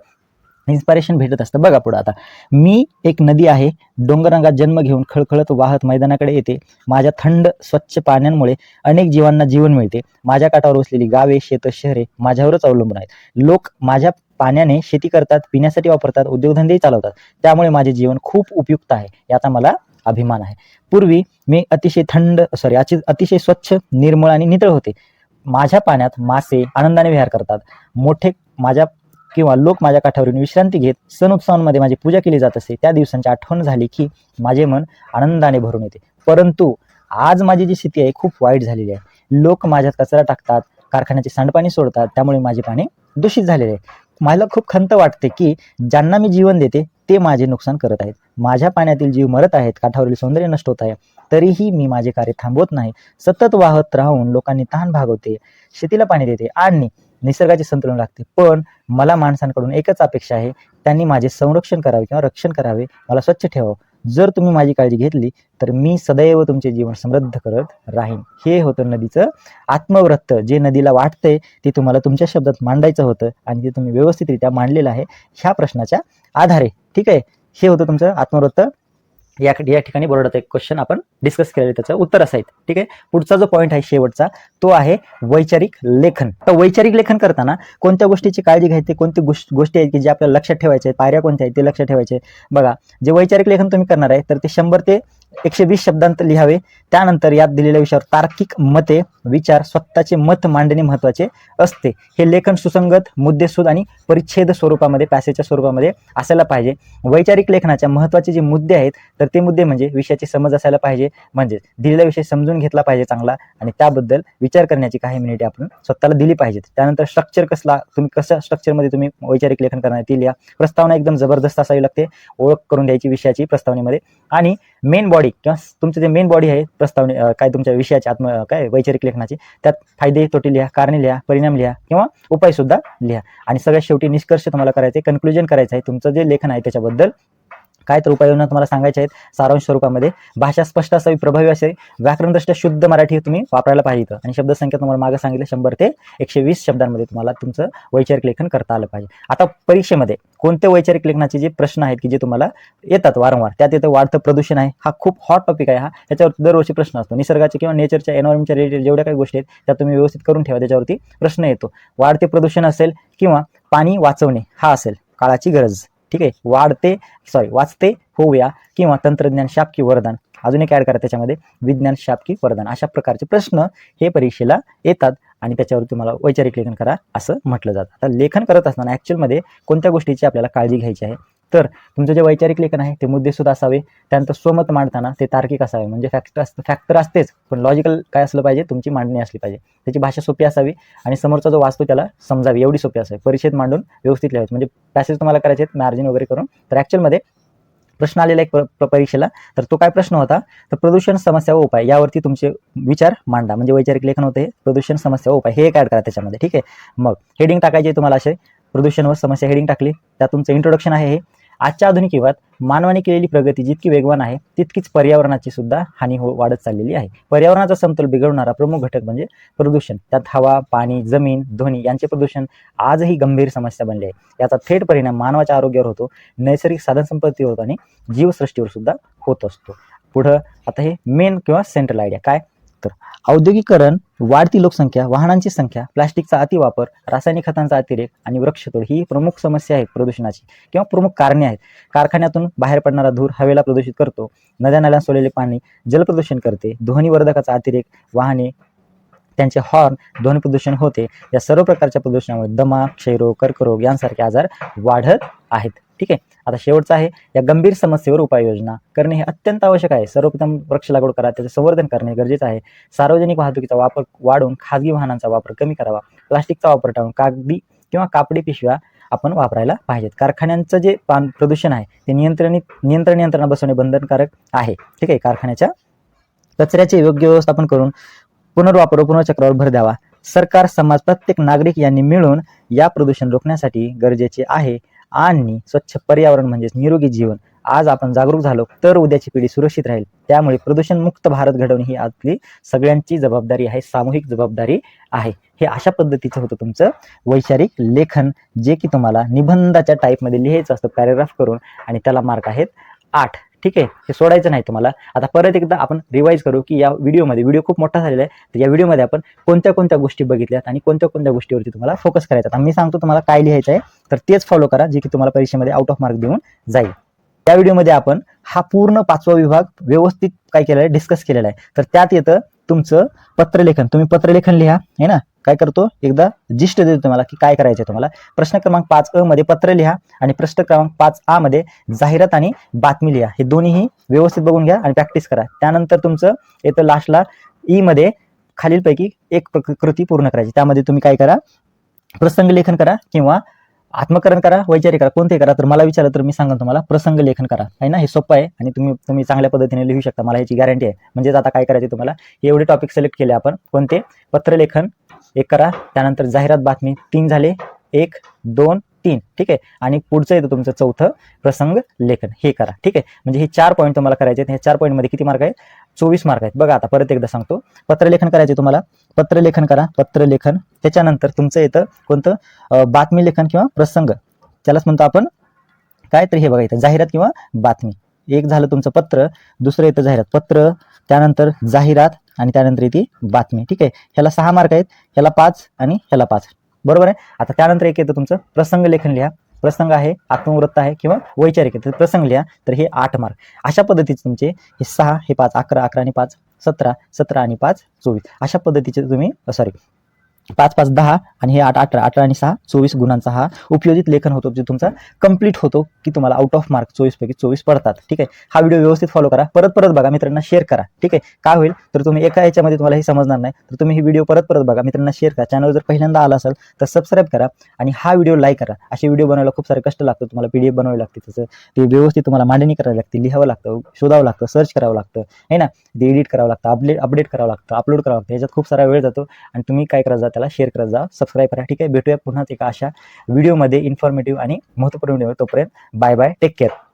इन्स्पिरेशन भेटत असतं. बघा पुढे आता, मी एक नदी आहे, डोंगररंगात जन्म घेऊन खळखळत वाहत मैदानाकडे येते. माझ्या थंड स्वच्छ पाण्यांमुळे अनेक जीवांना जीवन मिळते. माझ्या काठावर वसलेली गावे, शेत, शहरे माझ्यावरच अवलंबून आहेत. लोक माझ्या पाण्याने शेती करतात, पिण्यासाठी वापरतात, उद्योगधंदेही चालवतात. त्यामुळे माझे जीवन खूप उपयुक्त आहे, याचा मला अभिमान आहे. पूर्वी मी अतिशय स्वच्छ, निर्मळ आणि नितळ होते. माझ्या पाण्यात मासे आनंदाने विहार करतात. लोक माझ्या काठावरून विश्रांती घेत सण उत्सवांमध्ये माझी पूजा केली जात असते. त्या दिवसांची आठवण झाली की माझे मन आनंदाने भरून येते. परंतु आज माझी जी स्थिती आहे खूप वाईट झालेली आहे. लोक माझ्यात कचरा टाकतात, कारखान्याचे सांडपाणी सोडतात, त्यामुळे माझे पाणी दूषित झालेले आहे. मला खूप खंत वाटते की ज्यांना मी जीवन देते ते माझे नुकसान करत आहेत. माझ्या पाण्यातील जीव मरत आहेत, काठावरील सौंदर्य नष्ट होत आहे. तरीही मी माझे कार्य थांबवत नाही. सतत वाहत राहून लोकांनी तहान भागवते, शेतीला पाणी देते आणि निसर्गाचे संतुलन राखते. पण मला माणसांकडून एकच अपेक्षा आहे, त्यांनी माझे संरक्षण करावे किंवा रक्षण करावे, मला स्वच्छ ठेवावं. जर तुम्ही माझी काळजी घेतली तर मी सदैव तुमचे जीवन समृद्ध करत राहीन. हे होतं नदीचं आत्मवृत्त. जे नदीला वाटतंय ते तुम्हाला तुमच्या शब्दात मांडायचं होतं आणि ते तुम्ही व्यवस्थितरित्या मांडलेलं आहे ह्या प्रश्नाच्या आधारे. ठीक आहे, हे होतं तुमचं आत्मवृत्त. या ठिकाणी बोर्डात एक क्वेश्चन आपण डिस्कस केलेलं, त्याचं उत्तर असायचं. ठीक आहे. पुढचा जो पॉईंट आहे शेवटचा तो आहे वैचारिक लेखन. तर वैचारिक लेखन करताना कोणत्या गोष्टीची काळजी घ्यायची, कोणती गोष्टी आहेत की जे आपल्याला लक्षात ठेवायचे, पायऱ्या कोणत्या आहेत ते लक्षात ठेवायचे. बघा, जे वैचारिक लेखन तुम्ही करणार आहे तर ते 100 ते 120 शब्दांत लिहावे. त्यानंतर यात दिलेल्या विषयावर तार्किक मते, विचार, स्वतःचे मत मांडणे महत्वाचे असते. हे लेखन सुसंगत, मुद्देसूद आणि परिच्छेद स्वरूपामध्ये, पॅसेजच्या स्वरूपामध्ये असायला पाहिजे. वैचारिक लेखनाच्या महत्वाचे जे मुद्दे आहेत तर ते मुद्दे म्हणजे विषयाची समज असायला पाहिजे, म्हणजे दिलेला विषय समजून घेतला पाहिजे चांगला आणि त्याबद्दल विचार करण्याची काही मिनिटे आपण स्वतःला दिली पाहिजेत. त्यानंतर स्ट्रक्चर कसला, तुम्ही कशा स्ट्रक्चरमध्ये तुम्ही वैचारिक लेखन करणार ती लिहा. प्रस्तावना एकदम जबरदस्त असावी लागते, ओळख करून द्यायची विषयाची प्रस्तावनेमध्ये. आणि मेन बॉडी किंवा तुमचं जे मेन बॉडी आहे प्रस्तावने काय तुमच्या विषयाची काय वैचारिक लेखनाची, त्यात फायदे तोटे लिहा, कारणे लिहा, परिणाम लिहा किंवा उपाय सुद्धा लिहा. आणि सगळ्यात शेवटी निष्कर्ष तुम्हाला करायचे, कन्क्लुजन करायचं आहे तुमचं जे लेखन आहे त्याच्याबद्दल. काय तर उपाययोजना तुम्हाला सांगायच्या आहेत सारांश स्वरूपामध्ये. भाषा स्पष्ट असावी, प्रभावी असावी, व्याकरणदृष्ट्या शुद्ध मराठी तुम्ही वापरायला पाहिजे. आणि शब्दसंख्या तुम्हाला मागे सांगितलं 100 ते 120 शब्दांमध्ये तुम्हाला तुमचं वैचारिक लेखन करता आलं पाहिजे. आता परीक्षेमध्ये कोणते वैचारिक लेखनाचे जे प्रश्न आहेत की जे तुम्हाला येतात वारंवार, त्यात येतं वाढतं प्रदूषण आहे. हा खूप हॉट टॉपिक आहे. त्याच्यावर दरवर्षी प्रश्न असतो. निसर्गाचे किंवा नेचरच्या एन्व्हायरमेंटच्या रिलेटेड जेवढ्या काही गोष्टी आहेत त्या तुम्ही व्यवस्थित करून ठेवा, त्याच्यावरती प्रश्न येतो. वाढते प्रदूषण असेल किंवा पाणी वाचवणे हा असेल काळाची गरज. ठीक आहे. वाचते होऊया किंवा तंत्रज्ञान शाप की वरदान, अजून एक ऍड करा त्याच्यामध्ये, विज्ञान शाप की वरदान. अशा प्रकारचे प्रश्न हे परीक्षेला येतात आणि त्याच्यावर तुम्हाला वैचारिक लेखन करा असं म्हटलं जातं. आता लेखन करत असताना ऍक्च्युअलमध्ये कोणत्या गोष्टीची आपल्याला काळजी घ्यायची आहे, तर तुमचं जे वैचारिक लेखन आहे ते मुद्देसूद असावे. त्यानंतर स्वमत मांडताना ते तार्किक असावे, म्हणजे फॅक्टर असतेच पण लॉजिकल काय असलं पाहिजे, तुमची मांडणी असली पाहिजे. त्याची भाषा सोपी असावी आणि समोरचा जो वाचतो त्याला समजावी एवढी सोपी असावी. परिच्छेद मांडून व्यवस्थित लिहायचं, म्हणजे पॅसेज तुम्हाला करायचे आहेत मार्जिन वगैरे करून. तर ऍक्च्युअलमध्ये प्रश्न आलेला एक परीक्षेला, तर तो काय प्रश्न होता, तर प्रदूषण समस्या व उपाय यावरती तुमचे विचार मांडा. म्हणजे वैचारिक लेखन होते प्रदूषण समस्या व उपाय, हे एक ऍड करा त्याच्यामध्ये. ठीक आहे. मग हेडिंग टाकायचे तुम्हाला असे, प्रदूषण व समस्या हेडिंग टाकली, त्यात तुमचं इंट्रोडक्शन आहे. हे आजच्या आधुनिक युगात मानवाने केलेली प्रगती जितकी वेगवान आहे तितकीच पर्यावरणाची सुद्धा हानी वाढत चाललेली आहे. पर्यावरणाचा समतोल बिघडवणारा प्रमुख घटक म्हणजे प्रदूषण. त्यात हवा, पाणी, जमीन, ध्वनी यांचे प्रदूषण आजही गंभीर समस्या बनली आहे. याचा थेट परिणाम मानवाच्या आरोग्यावर होतो, नैसर्गिक साधनसंपत्तीवर होतो आणि जीवसृष्टीवर सुद्धा होत असतो. पुढं आता हे मेन किंवा सेंट्रल आयडिया काय, तर औद्योगिकरण, वाढती लोकसंख्या, वाहनांची संख्या, प्लास्टिकचा अतिवापर, रासायनिक खतांचा अतिरेक आणि वृक्षतोड ही प्रमुख समस्या आहेत प्रदूषणाची किंवा प्रमुख कारणे आहेत. कारखान्यातून बाहेर पडणारा धूर हवेला प्रदूषित करतो, नद्या नाल्यांत सोडलेले पाणी जलप्रदूषण करते, ध्वनिवर्धकाचा अतिरेक, वाहने त्यांचे हॉर्न ध्वनी प्रदूषण होते. या सर्व प्रकारच्या प्रदूषणामुळे दमा, क्षयरोग, कर्करोग यांसारखे आजार वाढत आहेत. ठीक आहे. आता शेवटचं आहे, या गंभीर समस्येवर उपाययोजना करणे हे अत्यंत आवश्यक आहे. सर्वप्रथम वृक्ष लागवड करा, त्याचे संवर्धन करणे गरजेचं आहे. सार्वजनिक वाहतुकीचा वापर वाढवून खाजगी वाहनांचा वापर कमी करावा. प्लास्टिकचा वापर टाळून कागदी किंवा कापडी पिशव्या आपण वापरायला पाहिजेत. कारखान्यांचं जे प्रदूषण आहे ते नियंत्रण यंत्रणा बसवणे बंधनकारक आहे. ठीक आहे. कारखान्याच्या कचऱ्याचे योग्य व्यवस्थापन करून पुनर्वापर व पुनर्चक्रावर भर द्यावा. सरकार, समाज, प्रत्येक नागरिक यांनी मिळून या प्रदूषण रोखण्यासाठी गरजेचे आहे. आणि स्वच्छ पर्यावरण म्हणजेच निरोगी जीवन, आज आपण जागरूक झालो तर उद्याची पिढी सुरक्षित राहील. त्यामुळे प्रदूषण मुक्त भारत घडवणे ही आपली सगळ्यांची जबाबदारी आहे, सामूहिक जबाबदारी आहे. हे अशा पद्धतीचं होतं तुमचं वैचारिक लेखन, जे की तुम्हाला निबंधाच्या टाईपमध्ये लिहायचं असतं पॅरेग्राफ करून, आणि त्याला मार्क आहेत 8. ठीक आहे. हे सोडायचं नाही तुम्हाला. आता परत एकदा आपण रिवाईज करू की या व्हिडिओ खूप मोठा झालेला आहे, तर या व्हिडिओमध्ये आपण कोणत्या कोणत्या गोष्टी बघितल्यात आणि कोणत्या कोणत्या गोष्टीवरती तुम्हाला फोकस करायचा. आता मी सांगतो तुम्हाला काय लिहायचं आहे, तर तेच फॉलो करा जे की तुम्हाला परीक्षेमध्ये आउट ऑफ मार्क देऊन जाईल. या व्हिडिओमध्ये आपण हा पूर्ण 5वा विभाग व्यवस्थित काय केलेला आहे, डिस्कस केलेला आहे. तर त्यात येतं तुमचं पत्रलेखन. तुम्ही पत्रलेखन लिहा, आहे ना. काय करतो, एकदा जिस्ट देतो तुम्हाला की काय करायचं आहे तुम्हाला. प्रश्न क्रमांक 5 मध्ये पत्र लिहा आणि प्रश्न क्रमांक 5 मध्ये जाहिरात आणि बातमी लिहा. हे दोन्हीही व्यवस्थित बघून घ्या आणि प्रॅक्टिस करा. त्यानंतर तुमचं येतं लास्टला मध्ये खालीलपैकी एक कृती पूर्ण करायची. त्यामध्ये तुम्ही काय करा, प्रसंग लेखन करा किंवा आत्मकरण करा, वैचारिक करा, कोणते करा. तर मला विचारलं तर मी सांगेन तुम्हाला प्रसंग लेखन करा, आहे ना. हे सोपं आहे आणि तुम्ही चांगल्या पद्धतीने लिहू शकता, मला ह्याची गॅरंटी आहे. म्हणजेच आता काय करायचे तुम्हाला, हे एवढे टॉपिक सिलेक्ट केले आपण. कोणते, पत्रलेखन 1 करा, त्यानंतर जाहिरात बातमी 3 झाले, 1 2 3. ठीक आहे. आणि पुढचं येतं तुमचं 4थं प्रसंग लेखन, हे करा. ठीक आहे. म्हणजे हे 4 पॉईंट तुम्हाला करायचे आहेत. हे 4 पॉईंटमध्ये किती मार्क आहेत, 24 मार्क आहेत. बघा आता परत एकदा सांगतो, पत्रलेखन करायचे तुम्हाला. पत्रलेखन करा, पत्रलेखन. त्याच्यानंतर तुमचं येतं कोणतं, बातमी लेखन किंवा प्रसंग, त्यालाच म्हणतो आपण काय, तर हे बघा इथं जाहिरात किंवा बातमी. एक झालं तुमचं पत्र, दुसरं येतं जाहिरात. पत्र, त्यानंतर जाहिरात आणि त्यानंतर येते बातमी. ठीक आहे, ह्याला 6 मार्क आहेत, ह्याला 5 आणि ह्याला 5. बरोबर आहे. आता त्यानंतर एक येतं तुमचं प्रसंग लेखन लिहा. प्रसंग आहे, आत्मवृत्त आहे किंवा वैचारिक आहे, तर प्रसंग लिहा. तर हे 8 मार्क. अशा पद्धतीचे तुमचे हे 6, हे 5, 11, 11 आणि 5 17, 17 आणि 5 24. अशा पद्धतीचे तुम्ही 5, 5, 10 आणि हे 8, 18, 18 आणि 6 24 गुणांचा हा उपयोजित लेखन होतो, जे तुमचा कंप्लीट होतो, की तुम्हाला आउट ऑफ मार्क 24 पैकी 24 पडतात. ठीक आहे, हा व्हिडिओ व्यवस्थित फॉलो करा, परत परत बघा, मित्रांना शेअर करा. ठीक आहे, काय होईल तर तुम्ही एका याच्यामध्ये तुम्हाला हे समजणार नाही, तर तुम्ही ही व्हिडिओ परत परत बघा, मित्रांना शेअर करा. चॅनल जर पहिल्यांदा आला असेल तर सबस्क्राईब करा आणि हा व्हिडिओ लाईक करा. असे व्हिडिओ बनवायला खूप सारे कष्ट लागतं, तुम्हाला PDF बनवावी लागते, त्याचं ते व्यवस्थित तुम्हाला मांडणी करावी लागते, लिहावं लागतं, शोधावं लागतं, सर्च करावं लागतं, आहे ना, ते एडिट करावं लागतं, अपडेट करावं लागतं, अपलोड करावं लागतं. याच्यात खूप सारा वेळ जातो आणि तुम्ही काय करत जा, त्याला शेअर करत जा, सबस्क्राईब करा. ठीक आहे, भेटूया पुन्हा एका अशा व्हिडिओमध्ये, इन्फॉर्मेटिव्ह आणि महत्त्वपूर्ण व्हिडिओ. तोपर्यंत बाय बाय, टेक केअर.